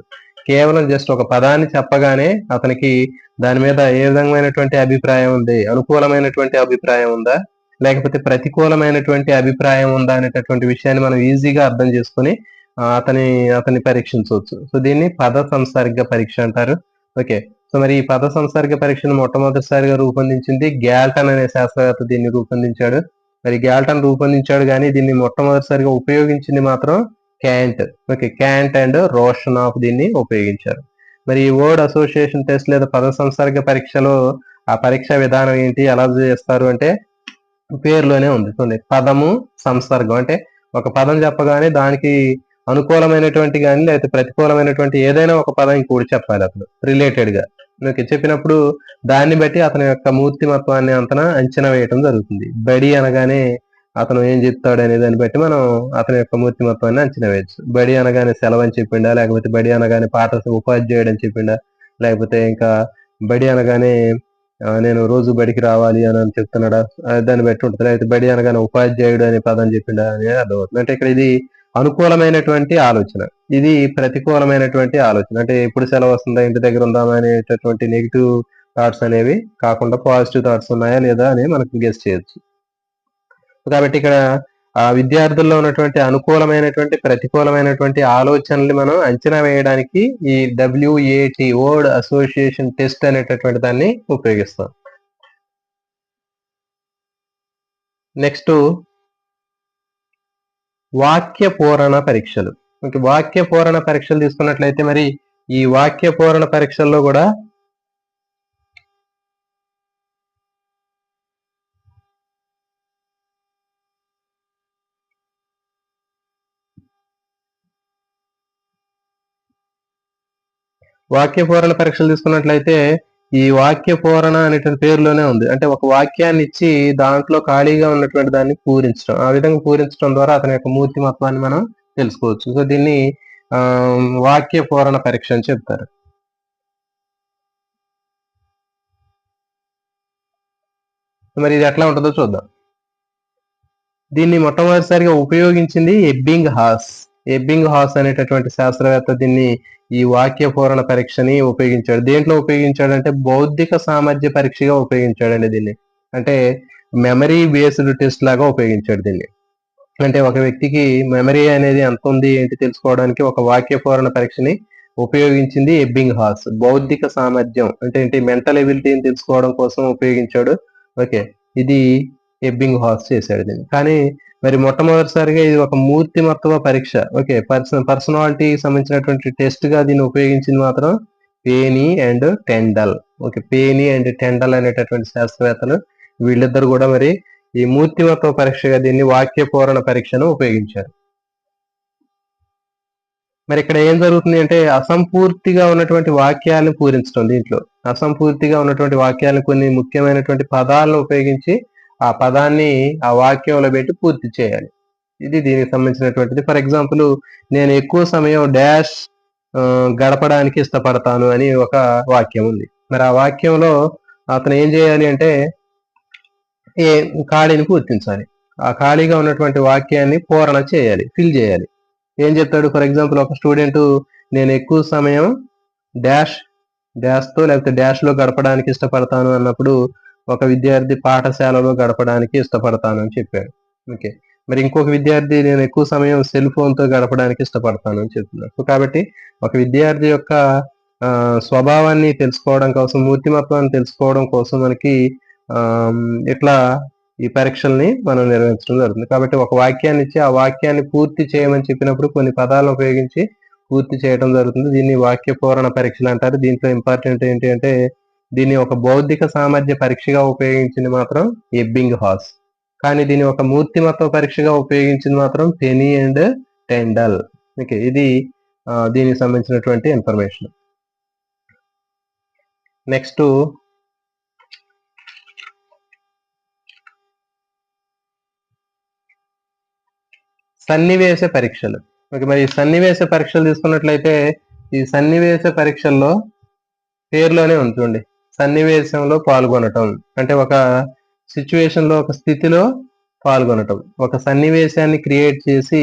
కేవలం జస్ట్ ఒక పదాన్ని చెప్పగానే అతనికి దాని మీద ఏ విధమైనటువంటి అభిప్రాయం ఉంది? అనుకూలమైనటువంటి అభిప్రాయం ఉందా? లేకపోతే ప్రతికూలమైనటువంటి అభిప్రాయం ఉందా? అనేటటువంటి విషయాన్ని మనం ఈజీగా అర్థం చేసుకొని అతన్ని పరీక్షించవచ్చు. సో దీన్ని పద సంసర్గ పరీక్ష అంటారు. ఓకే. సో మరి ఈ పద సంసర్గ పరీక్షను మొట్టమొదటిసారిగా రూపొందించింది గ్యాల్టన్ అనే శాస్త్రవేత్త దీన్ని రూపొందించాడు. మరి గ్యాల్టన్ రూపొందించాడు కానీ దీన్ని మొట్టమొదటిసారిగా ఉపయోగించింది మాత్రం క్యాంట్. ఓకే. క్యాంట్ అండ్ రోషనాఫ్ దీన్ని ఉపయోగించారు. మరి ఈ వర్డ్ అసోసియేషన్ టెస్ట్ లేదా పద సంసర్గ పరీక్షలో ఆ పరీక్ష విధానం ఏంటి? ఎలా చేస్తారు అంటే పేరులోనే ఉంది. చూడండి, పదము సంసర్గం అంటే ఒక పదం చెప్పగానే దానికి అనుకూలమైనటువంటి కానీ లేకపోతే ప్రతికూలమైనటువంటి ఏదైనా ఒక పదం ఇంకోటి చెప్పాలి అతను రిలేటెడ్ గా. ఓకే. చెప్పినప్పుడు దాన్ని బట్టి అతని యొక్క మూర్తిమత్వాన్ని అంచనా వేయటం జరుగుతుంది. బడి అనగానే అతను ఏం చెప్తాడు అనే దాన్ని బట్టి మనం అతని యొక్క మూర్తిమత్వాన్ని అంచనా వేయచ్చు. బడి అనగానే సెలవు అని చెప్పిండా, లేకపోతే బడి అనగానే ఉపాధ్యాయుడు అని చెప్పిండా, లేకపోతే ఇంకా బడి అనగానే నేను రోజు బడికి రావాలి అని చెప్తున్నాడా, దాన్ని బట్టి ఉంటుంది. లేకపోతే బడి అనగానే ఉపాధ్యాయుడు అనే పదం చెప్పిండా అనేది అర్థమవుతుంది. అంటే ఇక్కడ ఇది అనుకూలమైనటువంటి ఆలోచన, ఇది ప్రతికూలమైనటువంటి ఆలోచన. అంటే ఎప్పుడు సెలవు వస్తుందా, ఇంటి దగ్గర ఉందామా అనేటటువంటి నెగిటివ్ థాట్స్ అనేవి కాకుండా పాజిటివ్ థాట్స్ ఉన్నాయా లేదా అని మనకు గెస్ చేయొచ్చు. కాబట్టి ఇక్కడ ఆ విద్యార్థుల్లో ఉన్నటువంటి అనుకూలమైనటువంటి ప్రతికూలమైనటువంటి ఆలోచనల్ని మనం అంచనా వేయడానికి ఈ WAT వర్డ్ అసోసియేషన్ టెస్ట్ అనేటటువంటి దాన్ని ఉపయోగిస్తాం. నెక్స్ట్ వాక్య పూరణ పరీక్షలు. వాక్య పూరణ పరీక్షలు తీసుకున్నట్లయితే మరి ఈ వాక్య పూరణ పరీక్షల్లో కూడా వాక్య పూరణ పరీక్షలు తీసుకున్నట్లయితే ఈ వాక్య పూరణ అనేటువంటి పేరులోనే ఉంది. అంటే ఒక వాక్యాన్ని ఇచ్చి దాంట్లో ఖాళీగా ఉన్నటువంటి దాన్ని పూరించడం. ఆ విధంగా పూరించడం ద్వారా అతని యొక్క మూర్తిమత్వాన్ని మనం తెలుసుకోవచ్చు. సో దీన్ని వాక్య పూరణ పరీక్ష అని చెప్తారు. మరి ఇది ఎట్లా ఉంటుందో చూద్దాం. దీన్ని మొట్టమొదటిసారిగా ఉపయోగించింది ఎబ్బింగ్ హాస్ అనేటటువంటి శాస్త్రవేత్త దీన్ని ఈ వాక్య పూరణ పరీక్షని ఉపయోగించాడు. దేంట్లో ఉపయోగించాడంటే బౌద్ధిక సామర్థ్య పరీక్షగా ఉపయోగించాడండి దీన్ని. అంటే మెమరీ బేస్డ్ టెస్ట్ లాగా ఉపయోగించాడు దీన్ని. అంటే ఒక వ్యక్తికి మెమరీ అనేది ఎంత ఉంది ఏంటి తెలుసుకోవడానికి ఒక వాక్య పూరణ పరీక్షని ఉపయోగించింది ఎబ్బింగ్ హాస్. బౌద్ధిక సామర్థ్యం అంటే ఏంటి, మెంటల్ ఎబిలిటీని తెలుసుకోవడం కోసం ఉపయోగించాడు. ఓకే. ఇది ఎబ్బింగ్ హాస్ చేశాడు దీన్ని. కానీ మరి మొట్టమొదటిసారిగా ఇది ఒక మూర్తిమత్వ పరీక్ష. ఓకే. పర్సనాలిటీకి సంబంధించినటువంటి టెస్ట్ గా దీన్ని ఉపయోగించింది మాత్రం Payne and Tendler. Okay. Payne and Tendler అనేటటువంటి శాస్త్రవేత్తలు వీళ్ళిద్దరు కూడా మరి ఈ మూర్తిమత్వ పరీక్షగా దీన్ని వాక్య పూరణ పరీక్షను ఉపయోగించారు. మరి ఇక్కడ ఏం జరుగుతుంది అంటే అసంపూర్తిగా ఉన్నటువంటి వాక్యాలను పూరించడం. దీంట్లో అసంపూర్తిగా ఉన్నటువంటి వాక్యాలను కొన్ని ముఖ్యమైనటువంటి పదాలను ఉపయోగించి ఆ పదాన్ని ఆ వాక్యంలో పెట్టి పూర్తి చేయాలి. ఇది దీనికి సంబంధించినటువంటిది. ఫర్ ఎగ్జాంపుల్, నేను ఎక్కువ సమయం డాష్ గడపడానికి ఇష్టపడతాను అని ఒక వాక్యం ఉంది. మరి ఆ వాక్యంలో అతను ఏం చేయాలి అంటే ఏ ఖాళీని పూర్తించాలి. ఆ ఖాళీగా ఉన్నటువంటి వాక్యాన్ని పూరణ చేయాలి, ఫిల్ చేయాలి. ఏం చెప్తాడు? ఫర్ ఎగ్జాంపుల్ ఒక స్టూడెంట్ నేను ఎక్కువ సమయం డాష్ తో లేకపోతే డాష్ లో గడపడానికి ఇష్టపడతాను అన్నప్పుడు ఒక విద్యార్థి పాఠశాలలో గడపడానికి ఇష్టపడతాను అని చెప్పాడు. ఓకే, మరి ఇంకొక విద్యార్థి నేను ఎక్కువ సమయం సెల్ ఫోన్ తో గడపడానికి ఇష్టపడతాను అని చెప్తున్నాడు. సో కాబట్టి ఒక విద్యార్థి యొక్క స్వభావాన్ని తెలుసుకోవడం కోసం, మూర్తిమత్వాన్ని తెలుసుకోవడం కోసం మనకి ఇట్లా ఈ పరీక్షల్ని మనం నిర్వహించడం జరుగుతుంది. కాబట్టి ఒక వాక్యాన్ని ఇచ్చి ఆ వాక్యాన్ని పూర్తి చేయమని చెప్పినప్పుడు కొన్ని పదాలను ఉపయోగించి పూర్తి చేయడం జరుగుతుంది. దీన్ని వాక్య పూరణ పరీక్షలు అంటారు. దీంట్లో ఇంపార్టెంట్ ఏంటి అంటే దీన్ని ఒక బౌద్ధిక సామర్థ్య పరీక్షగా ఉపయోగించింది మాత్రం ఎబ్బింగ్ హాస్, కానీ దీన్ని ఒక మూర్తిమత్వ పరీక్షగా ఉపయోగించింది మాత్రం పెనీ అండ్ టెండల్. ఓకే, ఇది దీనికి సంబంధించినటువంటి ఇన్ఫర్మేషన్. నెక్స్ట్ సన్నివేశ పరీక్షలు. ఓకే, మరి సన్నివేశ పరీక్షలు తీసుకున్నట్లయితే ఈ సన్నివేశ పరీక్షల్లో పేరులోనే ఉంటుంది, సన్నివేశంలో పాల్గొనటం అంటే ఒక సిచ్యువేషన్ లో, ఒక స్థితిలో పాల్గొనటం. ఒక సన్నివేశాన్ని క్రియేట్ చేసి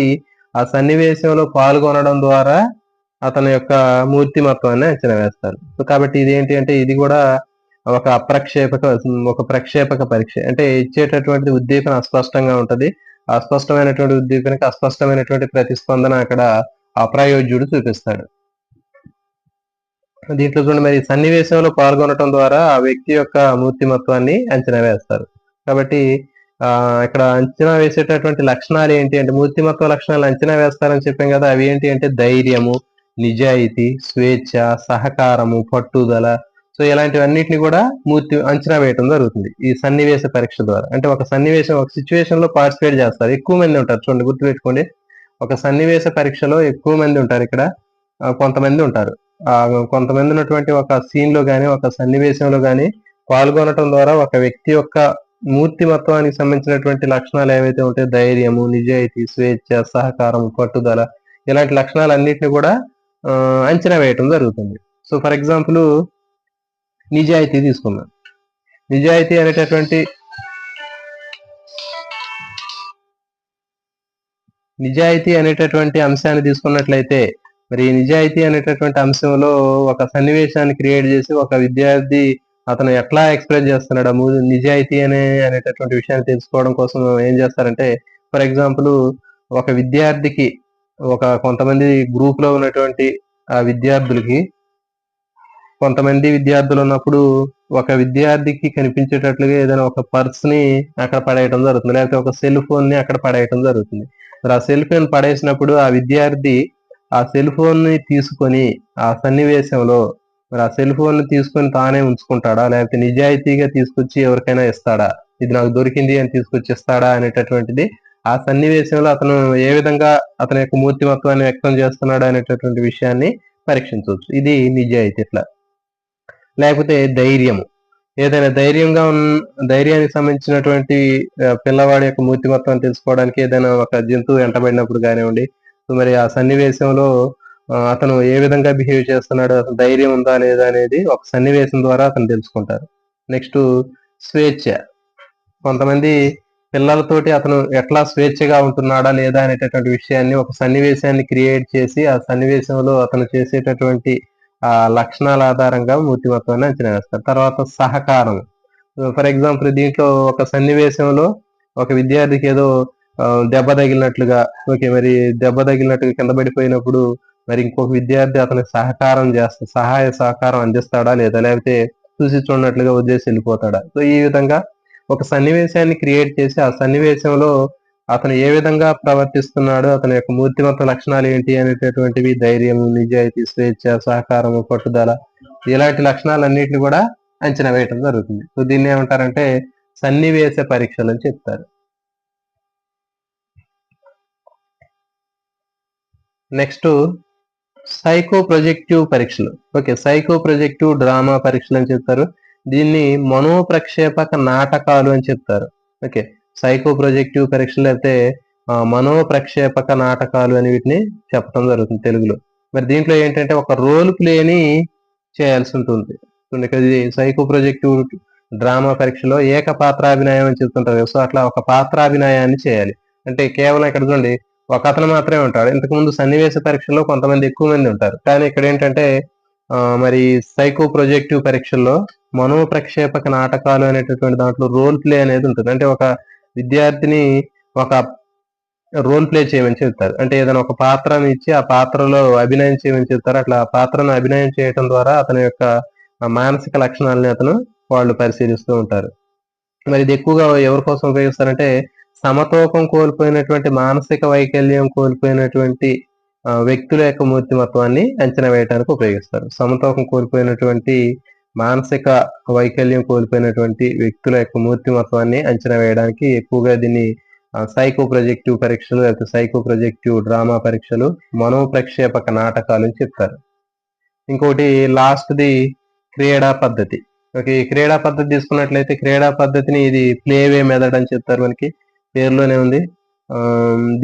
ఆ సన్నివేశంలో పాల్గొనడం ద్వారా అతని యొక్క మూర్తిమత్వాన్ని అంచనా వేస్తారు. సో కాబట్టి ఇదేంటి అంటే ఇది కూడా ఒక ప్రక్షేపక పరీక్ష. అంటే ఇచ్చేటటువంటి ఉద్దీపన అస్పష్టంగా ఉంటది. అస్పష్టమైనటువంటి ఉద్దీపనకి అస్పష్టమైనటువంటి ప్రతిస్పందన అక్కడ అప్రయోజ్యుడు చూపిస్తాడు. దీంట్లో చూడండి, మరి సన్నివేశంలో పాల్గొనడం ద్వారా ఆ వ్యక్తి యొక్క మూర్తిమత్వాన్ని అంచనా వేస్తారు. కాబట్టి ఇక్కడ అంచనా వేసేటటువంటి లక్షణాలు ఏంటి అంటే, మూర్తిమత్వ లక్షణాలు అంచనా వేస్తారని చెప్పాం కదా, అవి ఏంటి అంటే ధైర్యము, నిజాయితీ, స్వేచ్ఛ, సహకారము, పట్టుదల. సో ఇలాంటివన్నిటిని కూడా అంచనా వేయటం జరుగుతుంది ఈ సన్నివేశ పరీక్ష ద్వారా. అంటే ఒక సన్నివేశం, ఒక సిచ్యువేషన్ లో పార్టిసిపేట్ చేస్తారు, ఎక్కువ మంది ఉంటారు. చూడండి, గుర్తుపెట్టుకోండి, ఒక సన్నివేశ పరీక్షలో ఎక్కువ మంది ఉంటారు. ఇక్కడ కొంతమంది ఉంటారు. కొంతమంది ఉన్నటువంటి ఒక సీన్ లో గాని, ఒక సన్నివేశంలో గాని పాల్గొనటం ద్వారా ఒక వ్యక్తి యొక్క మూర్తిమత్వానికి సంబంధించినటువంటి లక్షణాలు ఏవైతే ఉంటాయో, ధైర్యము, నిజాయితీ, స్వేచ్ఛ, సహకారం, పట్టుదల, ఇలాంటి లక్షణాలన్నింటినీ కూడా అంచనా వేయటం జరుగుతుంది. సో ఫర్ ఎగ్జాంపుల్ నిజాయితీ తీసుకున్నాం. నిజాయితీ అనేటటువంటి అంశాన్ని తీసుకున్నట్లయితే, మరి నిజాయితీ అనేటటువంటి అంశంలో ఒక సన్నివేశాన్ని క్రియేట్ చేసి ఒక విద్యార్థి అతను ఎట్లా ఎక్స్ప్రెస్ చేస్తున్నాడు నిజాయితీ అనేటటువంటి విషయాన్ని తెలుసుకోవడం కోసం ఏం చేస్తారంటే, ఫర్ ఎగ్జాంపుల్ ఒక విద్యార్థికి కొంతమంది గ్రూప్ లో ఉన్నటువంటి ఆ విద్యార్థులకి, కొంతమంది విద్యార్థులు ఉన్నప్పుడు ఒక విద్యార్థికి కనిపించేటట్లుగా ఏదైనా ఒక పర్స్ ని అక్కడ పడేయటం జరుగుతుంది, లేకపోతే ఒక సెల్ ఫోన్ ని అక్కడ పడేయటం జరుగుతుంది. మరి ఆ సెల్ ఫోన్ పడేసినప్పుడు ఆ విద్యార్థి ఆ సెల్ ఫోన్ ని తీసుకొని ఆ సన్నివేశంలో మరి ఆ సెల్ ఫోన్ ని తీసుకొని తానే ఉంచుకుంటాడా, లేకపోతే నిజాయితీగా తీసుకొచ్చి ఎవరికైనా ఇస్తాడా, ఇది నాకు దొరికింది అని తీసుకొచ్చి ఇస్తాడా అనేటటువంటిది ఆ సన్నివేశంలో అతను ఏ విధంగా అతని యొక్క మూర్తిమత్వాన్ని వ్యక్తం చేస్తున్నాడు అనేటటువంటి విషయాన్ని పరీక్షించవచ్చు. ఇది నిజాయితీ. ఇట్లా లేకపోతే ధైర్యము, ఏదైనా ధైర్యానికి సంబంధించినటువంటి పిల్లవాడి యొక్క మూర్తిమత్వాన్ని తెలుసుకోవడానికి ఏదైనా ఒక జంతువు వెంటబడినప్పుడు కానివ్వండి, మరి ఆ సన్నివేశంలో అతను ఏ విధంగా బిహేవ్ చేస్తున్నాడు, అతను ధైర్యం ఉందా లేదా అనేది ఒక సన్నివేశం ద్వారా అతను తెలుసుకుంటారు. నెక్స్ట్ స్వేచ్ఛ, కొంతమంది పిల్లలతోటి అతను ఎట్లా స్వేచ్ఛగా ఉంటున్నాడా లేదా అనేటటువంటి విషయాన్ని ఒక సన్నివేశాన్ని క్రియేట్ చేసి ఆ సన్నివేశంలో అతను చేసేటటువంటి లక్షణాల ఆధారంగా మూర్తిమత్వాన్ని అంచనా వేస్తారు. తర్వాత సహకారం, ఫర్ ఎగ్జాంపుల్ దీంట్లో ఒక సన్నివేశంలో ఒక విద్యార్థికి ఏదో దెబ్బ తగిలినట్లుగా, ఓకే, మరి దెబ్బ తగిలినట్టుగా కింద పడిపోయినప్పుడు మరి ఇంకొక విద్యార్థి అతనికి సహాయ సహకారం అందిస్తాడా లేదా, లేకపోతే చూసి చూడనట్లుగా వదిలేసి వెళ్ళిపోతాడా. సో ఈ విధంగా ఒక సన్నివేశాన్ని క్రియేట్ చేసి ఆ సన్నివేశంలో అతను ఏ విధంగా ప్రవర్తిస్తున్నాడు, అతని యొక్క మూర్తిమత్వ లక్షణాలు ఏంటి అనేటటువంటివి ధైర్యం, నిజాయితీ, స్వేచ్ఛ, సహకారము, పట్టుదల, ఇలాంటి లక్షణాలన్నింటినీ కూడా అంచనా వేయటం జరుగుతుంది. సో దీన్ని ఏమంటారంటే సన్నివేశ పరీక్షలు అని చెప్తారు. నెక్స్ట్ సైకో ప్రొజెక్టివ్ పరీక్షలు. ఓకే, సైకో ప్రొజెక్టివ్ డ్రామా పరీక్షలు అని చెప్తారు. దీన్ని మనోప్రక్షేపక నాటకాలు అని చెప్తారు. ఓకే, సైకో ప్రొజెక్టివ్ పరీక్షలు అయితే మనోప్రక్షేపక నాటకాలు అని వీటిని చెప్పడం జరుగుతుంది తెలుగులో. మరి దీంట్లో ఏంటంటే ఒక రోల్ ప్లేని చేయాల్సి ఉంటుంది. సైకో ప్రొజెక్టివ్ డ్రామా పరీక్షలో ఏకపాత్రాభినయం అని చెప్తుంటారు. సో అట్లా ఒక పాత్రాభినయాన్ని చేయాలి. అంటే కేవలం ఇక్కడ చూడండి ఒక అతను మాత్రమే ఉంటాడు. ఇంతకుముందు సన్నివేశ పరీక్షల్లో కొంతమంది ఎక్కువ మంది ఉంటారు. కానీ ఇక్కడ ఏంటంటే మరి సైకో ప్రొజెక్టివ్ పరీక్షల్లో మనోప్రక్షేపక నాటకాలు అనేటటువంటి దాంట్లో రోల్ ప్లే అనేది ఉంటుంది. అంటే ఒక విద్యార్థిని ఒక రోల్ ప్లే చేయమని చెప్తారు. అంటే ఏదైనా ఒక పాత్రని ఇచ్చి ఆ పాత్రలో అభినయం చేయమని చెప్తారు. అట్లా ఆ పాత్రను అభినయం చేయటం ద్వారా అతని యొక్క మానసిక లక్షణాలని వాళ్ళు పరిశీలిస్తూ ఉంటారు. మరి ఇది ఎక్కువగా ఎవరి కోసం ఉపయోగిస్తారంటే సమతూకం కోల్పోయినటువంటి మానసిక వైకల్యం కోల్పోయినటువంటి వ్యక్తుల యొక్క మూర్తిమత్వాన్ని అంచనా వేయడానికి ఉపయోగిస్తారు. సమతూకం కోల్పోయినటువంటి మానసిక వైకల్యం కోల్పోయినటువంటి వ్యక్తుల యొక్క మూర్తిమత్వాన్ని అంచనా వేయడానికి ఎక్కువగా దీన్ని సైకో ప్రొజెక్టివ్ పరీక్షలు లేకపోతే సైకో ప్రొజెక్టివ్ డ్రామా పరీక్షలు మనోప్రక్షేపక నాటకాలు అని చెప్తారు. ఇంకోటి లాస్ట్ది క్రీడా పద్ధతి. ఓకే, క్రీడా పద్ధతి తీసుకున్నట్లయితే క్రీడా పద్ధతిని ఇది ప్లేవే మెథడ్ అని చెప్తారు. మనకి పేరులోనే ఉంది.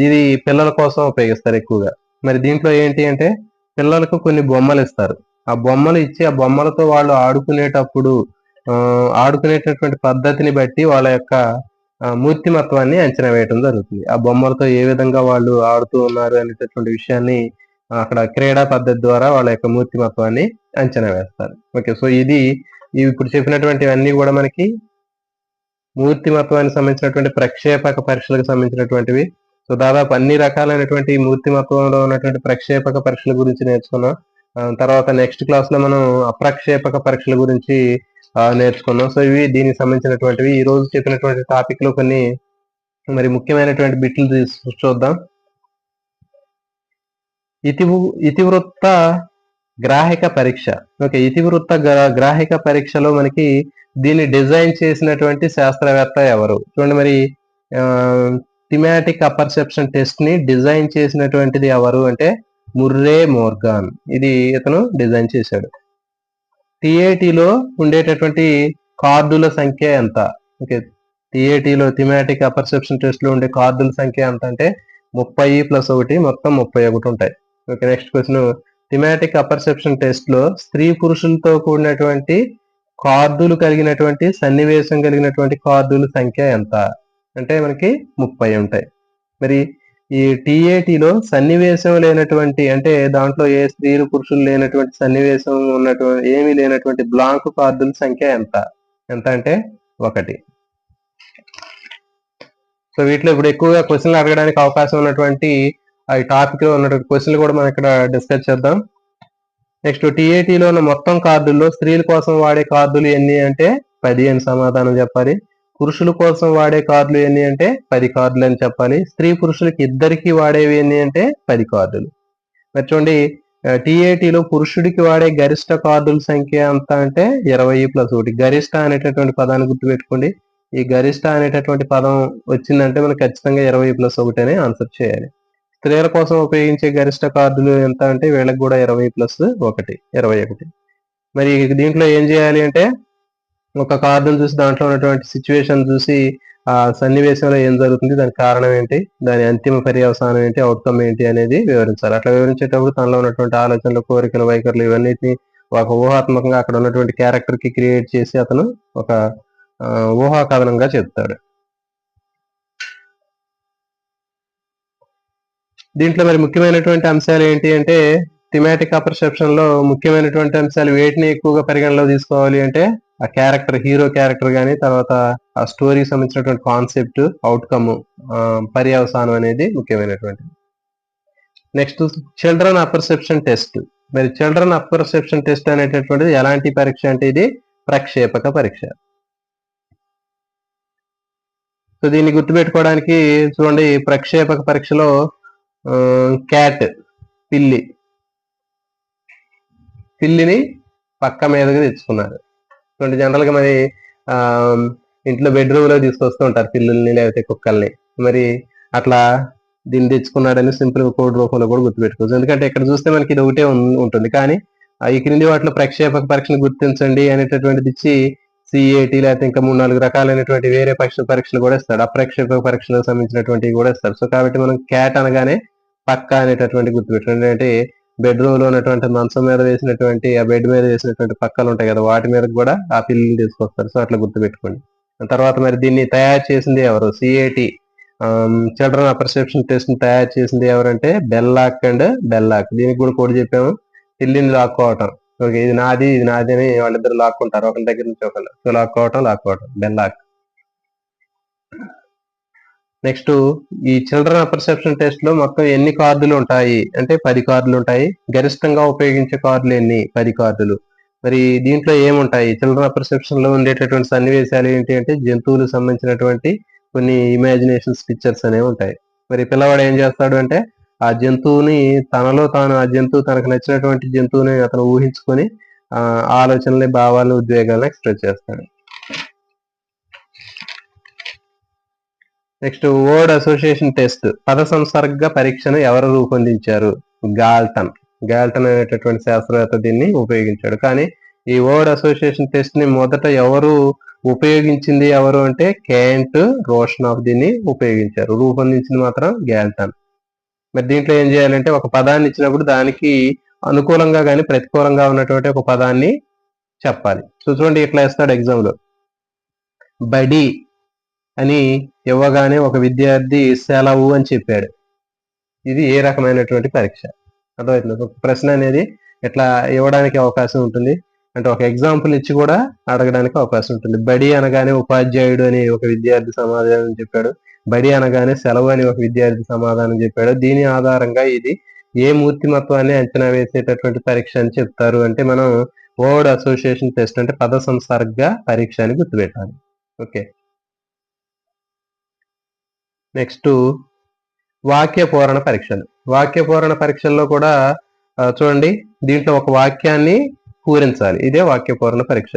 ఇది పిల్లల కోసం ఉపయోగిస్తారు ఎక్కువగా. మరి దీంట్లో ఏంటి అంటే పిల్లలకు కొన్ని బొమ్మలు ఇస్తారు. ఆ బొమ్మలు ఇచ్చి ఆ బొమ్మలతో వాళ్ళు ఆడుకునేటప్పుడు ఆడుకునేటటువంటి పద్ధతిని బట్టి వాళ్ళ యొక్క మూర్తిమత్వాన్ని అంచనా వేయటం జరుగుతుంది. ఆ బొమ్మలతో ఏ విధంగా వాళ్ళు ఆడుతూ ఉన్నారు అనేటటువంటి విషయాన్ని అక్కడ క్రీడా పద్ధతి ద్వారా వాళ్ళ యొక్క మూర్తిమత్వాన్ని అంచనా వేస్తారు. ఓకే, సో ఇవి ఇప్పుడు చెప్పినటువంటివన్నీ కూడా మనకి మూర్తిమత్వానికి సంబంధించినటువంటి ప్రక్షేపక పరీక్షలకు సంబంధించినటువంటివి. సో దాదాపు అన్ని రకాలైనటువంటి మూర్తిమత్వంలో ఉన్నటువంటి ప్రక్షేపక పరీక్షల గురించి నేర్చుకున్నాం. తర్వాత నెక్స్ట్ క్లాస్ లో మనం అప్రక్షేపక పరీక్షల గురించి నేర్చుకున్నాం. సో ఇవి దీనికి సంబంధించినటువంటివి. ఈ రోజు చెప్పినటువంటి టాపిక్ లో కొన్ని మరి ముఖ్యమైనటువంటి బిట్లు చూద్దాం. ఇతివృత్త గ్రాహిక పరీక్ష. ఓకే, ఇతివృత్త గ్రాహిక పరీక్షలో మనకి దీన్ని డిజైన్ చేసినటువంటి శాస్త్రవేత్త ఎవరు చూడండి. మరి థిమాటిక్ అపర్సెప్షన్ టెస్ట్ ని డిజైన్ చేసినటువంటిది ఎవరు అంటే ముర్రే మోర్గాన్. ఇది ఇతను డిజైన్ చేశాడు. టిఏటిలో ఉండేటటువంటి కార్డుల సంఖ్య ఎంత? ఓకే, టిఏటిలో థిమాటిక్ అపర్సెప్షన్ టెస్ట్ లో ఉండే కార్డుల సంఖ్య ఎంత అంటే 30 + 1 మొత్తం 31 ఉంటాయి. Okay, next question. Thematic apperception test లో స్త్రీ పురుషులతో కూడినటువంటి కార్డులు కలిగినటువంటి సన్నివేశం కలిగినటువంటి కార్డుల సంఖ్య ఎంత అంటే మనకి 30 ఉంటాయి. మరి ఈ టిఏటిలో సన్నివేశం లేనటువంటి అంటే దాంట్లో ఏ స్త్రీలు పురుషులు లేనటువంటి సన్నివేశం ఉన్నటువంటి ఏమీ లేనటువంటి బ్లాంక్ కార్డుల సంఖ్య ఎంత అంటే 1. సో వీటిలో ఇప్పుడు ఎక్కువగా క్వశ్చన్లు అడగడానికి అవకాశం ఉన్నటువంటి ఈ టాపిక్ లో ఉన్నటువంటి క్వశ్చన్లు కూడా మనం ఇక్కడ డిస్కస్ చేద్దాం. నెక్స్ట్ టిఏటిలో ఉన్న మొత్తం కార్డుల్లో స్త్రీల కోసం వాడే కార్డులు ఎన్ని అంటే 10 అని సమాధానం చెప్పాలి. పురుషుల కోసం వాడే కార్డులు ఎన్ని అంటే 10 కార్డులు అని చెప్పాలి. స్త్రీ పురుషులకి ఇద్దరికి వాడేవి ఎన్ని అంటే 10 కార్డులు. మరి చూడండి, టిఏటిలో పురుషుడికి వాడే గరిష్ట కార్డుల సంఖ్య ఎంత అంటే 20 + 1. గరిష్ట అనేటటువంటి పదాన్ని గుర్తుపెట్టుకోండి. ఈ గరిష్ట అనేటటువంటి పదం వచ్చిందంటే మనకు ఖచ్చితంగా 20 + 1 అనే ఆన్సర్ చేయాలి. స్త్రీల కోసం ఉపయోగించే గరిష్ట కార్డులు ఎంత అంటే వీళ్ళకి కూడా 20 + 1 21. మరి దీంట్లో ఏం చేయాలి అంటే ఒక కార్డును చూసి దాంట్లో ఉన్నటువంటి సిచ్యువేషన్ చూసి ఆ సన్నివేశంలో ఏం జరుగుతుంది, దానికి కారణం ఏంటి, దాని అంతిమ పర్యవసానం ఏంటి, అవుట్కమ్ ఏంటి అనేది వివరించాలి. అట్లా వివరించేటప్పుడు తనలో ఉన్నటువంటి ఆలోచనలు, కోరికలు, వైఖరులు ఇవన్నిటిని ఒక ఊహాత్మకంగా అక్కడ ఉన్నటువంటి క్యారెక్టర్ కి క్రియేట్ చేసి అతను ఒక ఊహా కథనంగా చెప్తాడు. దీంట్లో మరి ముఖ్యమైనటువంటి అంశాలు ఏంటి అంటే థిమాటిక్ అపర్సెప్షన్ లో ముఖ్యమైనటువంటి అంశాలు వేటిని ఎక్కువగా పరిగణలో తీసుకోవాలి అంటే ఆ క్యారెక్టర్, హీరో క్యారెక్టర్ కానీ, తర్వాత ఆ స్టోరీకి సంబంధించినటువంటి కాన్సెప్ట్, అవుట్కమ్, పర్యవసానం అనేది ముఖ్యమైనటువంటి. Next children apperception test. మరి చిల్డ్రన్ అపర్సెప్షన్ టెస్ట్ అనేటటువంటిది ఎలాంటి పరీక్ష అంటే ఇది ప్రక్షేపక పరీక్ష. సో దీన్ని గుర్తుపెట్టుకోవడానికి చూడండి, ప్రక్షేపక పరీక్షలో క్యాట్, పిల్లిని పక్క మీదకి తెచ్చుకున్నారు. చూడండి, జనరల్ గా మరి ఇంట్లో బెడ్రూమ్ లో తీసుకొస్తూ ఉంటారు పిల్లుల్ని లేకపోతే కుక్కల్ని. మరి అట్లా దీన్ని తెచ్చుకున్నాడని సింపుల్ కోడ్ రూపంలో కూడా గుర్తుపెట్టుకోవచ్చు. ఎందుకంటే ఇక్కడ చూస్తే మనకి ఇది ఒకటే ఉంటుంది. కానీ ఈ క్రింది వాటిలో ప్రక్షేపక పరీక్షను గుర్తించండి అనేటటువంటిది ఇచ్చి సిఏటి లేకపోతే ఇంకా 3-4 రకాలైనటువంటి వేరే పరీక్షలు కూడా ఇస్తాడు. అప్రక్షేపక పరీక్షలకు సంబంధించినటువంటివి కూడా ఇస్తాడు. సో కాబట్టి మనం క్యాట్ అనగానే పక్క అనేటటువంటి గుర్తుపెట్టుకోండి. అంటే బెడ్రూమ్ లో ఉన్నటువంటి మంచం మీద వేసినటువంటి ఆ బెడ్ మీద వేసినటువంటి పక్కలు ఉంటాయి కదా, వాటి మీద కూడా ఆ పిల్లిని తీసుకొస్తారు. సో అట్లా గుర్తుపెట్టుకోండి. తర్వాత మరి దీన్ని తయారు చేసింది ఎవరు? సిఏటి చిల్డ్రన్ అపర్సెప్షన్ టెస్ట్ ని తయారు చేసింది ఎవరంటే బెల్లాక్ అండ్ బెల్లాక్. దీనికి కూడా కోడ్ చెప్పాము, పిల్లిని లాక్కోవటం. ఓకే, ఇది నాది అని వాళ్ళిద్దరు లాక్కుంటారు ఒకరి దగ్గర నుంచి ఒకళ్ళు. సో లాక్కోవటం బెల్లాక్. నెక్స్ట్ ఈ చిల్డ్రన్ అపర్సెప్షన్ టెస్ట్ లో మొత్తం ఎన్ని కార్డులు ఉంటాయి అంటే 10 కార్డులు ఉంటాయి. గరిష్టంగా ఉపయోగించే కార్డులు ఎన్ని? 10 కార్డులు. మరి దీంట్లో ఏముంటాయి? చిల్డ్రన్ అపర్సెప్షన్ లో ఉండేటటువంటి సన్నివేశాలు ఏంటి అంటే జంతువులకు సంబంధించినటువంటి కొన్ని ఇమాజినేషన్స్ పిక్చర్స్ అనేవి ఉంటాయి. మరి పిల్లవాడు ఏం చేస్తాడు అంటే ఆ జంతువుని ఆ జంతువు తనకు నచ్చినటువంటి జంతువుని అతను ఊహించుకొని ఆలోచనల్ని, భావాలను, ఉద్వేగాలను ఎక్స్ప్రెస్ చేస్తాడు. నెక్స్ట్ వర్డ్ అసోసియేషన్ టెస్ట్, పద సంసర్గ పరీక్షను ఎవరు రూపొందించారు? గాల్టన్ అనేటటువంటి శాస్త్రవేత్త దీన్ని ఉపయోగించాడు. కానీ ఈ వర్డ్ అసోసియేషన్ టెస్ట్ ని మొదట ఎవరు ఉపయోగించింది అంటే కేంట్, రోషనాఫ్ దీన్ని ఉపయోగించారు. రూపొందించింది మాత్రం గాల్టన్. మరి దీంట్లో ఏం చేయాలంటే ఒక పదాన్ని ఇచ్చినప్పుడు దానికి అనుకూలంగా కానీ ప్రతికూలంగా ఉన్నటువంటి ఒక పదాన్ని చెప్పాలి. సో చూడండి, ఇట్లా ఇస్తాడు ఎగ్జామ్ లో. బడి అని ఇవ్వగానే ఒక విద్యార్థి సెలవు అని చెప్పాడు. ఇది ఏ రకమైనటువంటి పరీక్ష? అర్థమవుతుంది. ఒక ప్రశ్న అనేది ఇట్లా ఇవ్వడానికి అవకాశం ఉంటుంది, అంటే ఒక ఎగ్జాంపుల్ ఇచ్చి కూడా అడగడానికి అవకాశం ఉంటుంది. బడి అనగానే ఉపాధ్యాయుడు అని ఒక విద్యార్థి సమాధానం చెప్పాడు, బడి అనగానే సెలవు అని ఒక విద్యార్థి సమాధానం చెప్పాడు. దీని ఆధారంగా ఇది ఏ మూర్తిమత్వాన్ని అంచనా వేసేటటువంటి పరీక్ష అని చెప్తారు అంటే మనం వర్డ్ అసోసియేషన్ టెస్ట్ అంటే పద సంసర్గ పరీక్ష అని గుర్తుపెట్టాలి. ఓకే, నెక్స్ట్ వాక్య పూరణ పరీక్షలు. వాక్య పూరణ పరీక్షల్లో కూడా చూడండి, దీంట్లో ఒక వాక్యాన్ని పూరించాలి. ఇదే వాక్య పూరణ పరీక్ష.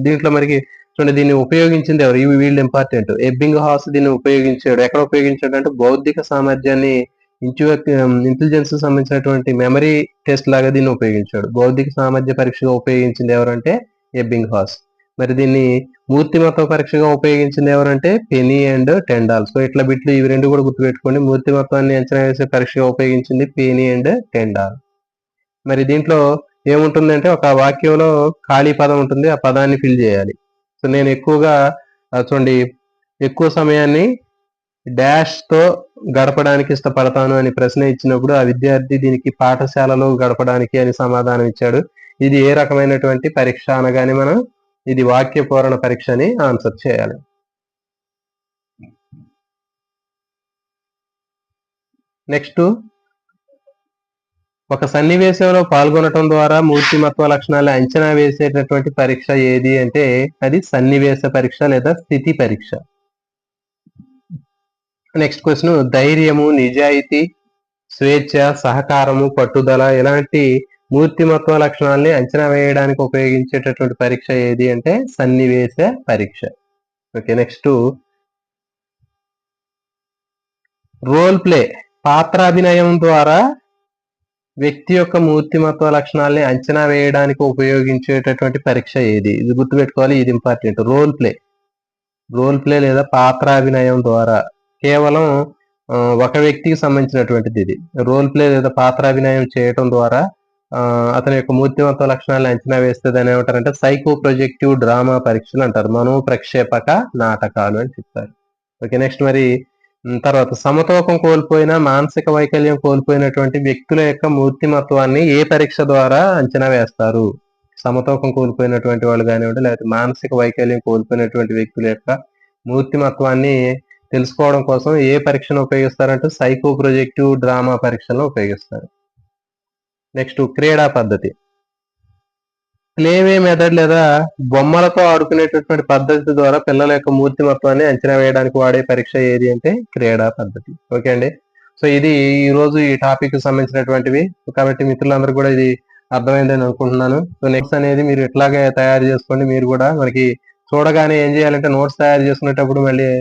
దీంట్లో మనకి చూడండి, దీన్ని ఉపయోగించింది ఎవరు? ఇవి వీళ్ళు ఇంపార్టెంట్. ఎబ్బింగ్హాస్ దీన్ని ఉపయోగించాడు. ఎక్కడ ఉపయోగించాడు అంటే బౌద్ధిక సామర్థ్యాన్ని, ఇంటెలిజెన్స్ సంబంధించినటువంటి మెమరీ టెస్ట్ లాగా దీన్ని ఉపయోగించాడు. బౌద్ధిక సామర్థ్య పరీక్షగా ఉపయోగించింది ఎవరంటే ఎబ్బింగ్హాస్. మరి దీన్ని మూర్తిమత్వ పరీక్షగా ఉపయోగించింది ఎవరంటే పెనీ అండ్ టెండాల్. సో ఇట్లా బిట్లు ఇవి రెండు కూడా గుర్తుపెట్టుకోండి. మూర్తిమత్వాన్ని అంచనా వేసే పరీక్షగా ఉపయోగించింది పెనీ అండ్ టెండాల్. మరి దీంట్లో ఏముంటుందంటే ఒక వాక్యంలో ఖాళీ పదం ఉంటుంది, ఆ పదాన్ని ఫిల్ చేయాలి. సో నేను ఎక్కువగా చూడండి, ఎక్కువ సమయాన్ని డాష్ తో గడపడానికి ఇష్టపడతాను అని ప్రశ్న ఇచ్చినప్పుడు ఆ విద్యార్థి దీనికి పాఠశాలలో గడపడానికి అని సమాధానం ఇచ్చాడు. ఇది ఏ రకమైనటువంటి పరీక్ష అనగానే మనం ఇది వాక్య పూరణ పరీక్ష అని ఆన్సర్ చేయాలి. నెక్స్ట్ ఒక సన్నివేశంలో పాల్గొనటం ద్వారా మూర్తిమత్వ లక్షణాలు అంచనా వేసేటటువంటి పరీక్ష ఏది అంటే అది సన్నివేశ పరీక్ష లేదా స్థితి పరీక్ష. నెక్స్ట్ క్వశ్చన్, ధైర్యము, నిజాయితీ, స్వేచ్ఛ, సహకారము, పట్టుదల ఇలాంటి మూర్తిమత్వ లక్షణాలని అంచనా వేయడానికి ఉపయోగించేటటువంటి పరీక్ష ఏది అంటే సన్నివేశ పరీక్ష. ఓకే, నెక్స్ట్ రోల్ ప్లే, పాత్రాభినయం ద్వారా వ్యక్తి యొక్క మూర్తిమత్వ లక్షణాలని అంచనా వేయడానికి ఉపయోగించేటటువంటి పరీక్ష ఏది? ఇది గుర్తుపెట్టుకోవాలి, ఇది ఇంపార్టెంట్. రోల్ ప్లే లేదా పాత్రాభినయం ద్వారా కేవలం ఒక వ్యక్తికి సంబంధించినటువంటిది ఇది. రోల్ ప్లే లేదా పాత్రాభినయం చేయటం ద్వారా అతని యొక్క మూర్తిమత్వ లక్షణాలను అంచనా వేస్తే దాన్ని ఏమంటారంటే సైకో ప్రొజెక్టివ్ డ్రామా పరీక్షలు అంటారు. మనోప్రక్షేపక నాటకాలు అని చెప్తారు. ఓకే, నెక్స్ట్ మరి తర్వాత సమతూకం కోల్పోయిన, మానసిక వైకల్యం కోల్పోయినటువంటి వ్యక్తుల యొక్క మూర్తిమత్వాన్ని ఏ పరీక్ష ద్వారా అంచనా వేస్తారు? సమతూకం కోల్పోయినటువంటి వాళ్ళు కానివ్వండి, లేకపోతే మానసిక వైకల్యం కోల్పోయినటువంటి వ్యక్తుల యొక్క మూర్తిమత్వాన్ని తెలుసుకోవడం కోసం ఏ పరీక్షను ఉపయోగిస్తారంటే సైకో ప్రొజెక్టివ్ డ్రామా పరీక్షలను ఉపయోగిస్తారు. నెక్స్ట్ క్రీడా పద్ధతి, ప్లేవే మెథడ్ లేదా బొమ్మలతో ఆడుకునేటటువంటి పద్ధతి ద్వారా పిల్లల యొక్క మూర్తిమత్వాన్ని అంచనా వేయడానికి వాడే పరీక్ష ఏది అంటే క్రీడా పద్ధతి. ఓకే అండి, సో ఇది ఈ రోజు ఈ టాపిక్ సంబంధించినటువంటివి. కాబట్టి మిత్రులందరూ కూడా ఇది అర్థమైందని అనుకుంటున్నాను. సో నెక్స్ట్ అనేది మీరు ఇట్లాగే తయారు చేసుకోండి. మీరు కూడా మనకి చూడగానే ఏం చేయాలంటే నోట్స్ తయారు చేసుకునేటప్పుడు మళ్ళీ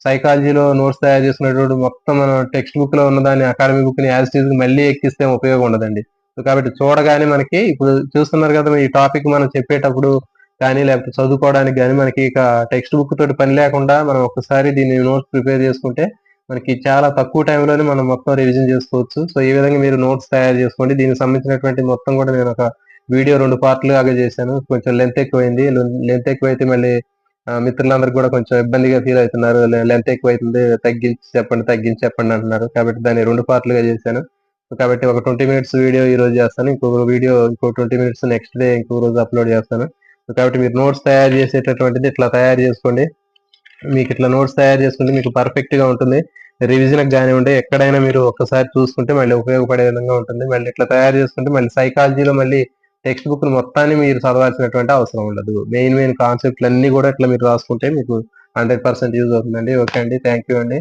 సైకాలజీలో నోట్స్ తయారు చేసుకునేటప్పుడు మొత్తం మనం టెక్స్ట్ బుక్ లో ఉన్నదాన్ని అకాడమీ బుక్ ని యాజ్ టీజ్ మళ్ళీ ఎక్కిస్తే ఉపయోగం ఉండదండి. కాబట్టి చూడగానే మనకి ఇప్పుడు చూస్తున్నారు కదా, ఈ టాపిక్ మనం చెప్పేటప్పుడు కానీ లేకపోతే చదువుకోవడానికి కానీ మనకి ఇక టెక్స్ట్ బుక్ తోటి పని లేకుండా మనం ఒకసారి దీన్ని నోట్స్ ప్రిపేర్ చేసుకుంటే మనకి చాలా తక్కువ టైంలోనే మనం మొత్తం రివిజన్ చేసుకోవచ్చు. సో ఈ విధంగా మీరు నోట్స్ తయారు చేసుకోండి. దీనికి సంబంధించినటువంటి మొత్తం కూడా నేను ఒక వీడియో 2 పార్ట్ లాగా చేశాను. కొంచెం లెంత్ ఎక్కువైంది. లెంత్ ఎక్కువైతే మళ్ళీ మిత్రులందరూ కూడా కొంచెం ఇబ్బందిగా ఫీల్ అవుతున్నారు. లెంత్ ఎక్కువైతుంది, తగ్గించి చెప్పండి అంటున్నారు. కాబట్టి దాన్ని 2 పార్ట్లుగా చేశాను. కాబట్టి ఒక 20 మినిట్స్ వీడియో ఈ రోజు చేస్తాను. ఇంకో 20 మినిట్స్ నెక్స్ట్ డే ఇంకో రోజు అప్లోడ్ చేస్తాను. కాబట్టి మీరు నోట్స్ తయారు చేసేటటువంటిది ఇట్లా తయారు చేసుకోండి. మీకు ఇట్లా నోట్స్ తయారు చేసుకుంటే మీకు పర్ఫెక్ట్ గా ఉంటుంది. రివిజన్ కానివ్వండి, ఎక్కడైనా మీరు ఒక్కసారి చూసుకుంటే మళ్ళీ ఉపయోగపడే విధంగా ఉంటుంది. మళ్ళీ ఇట్లా తయారు చేసుకుంటే మళ్ళీ సైకాలజీలో మళ్ళీ టెక్స్ట్ బుక్ మొత్తాన్ని మీరు చదవాల్సినటువంటి అవసరం ఉండదు. మెయిన్ కాన్సెప్ట్లు అన్ని కూడా ఇట్లా మీరు రాసుకుంటే మీకు 100% యూజ్ అవుతుందండి. ఓకే అండి, థ్యాంక్ యూ అండి.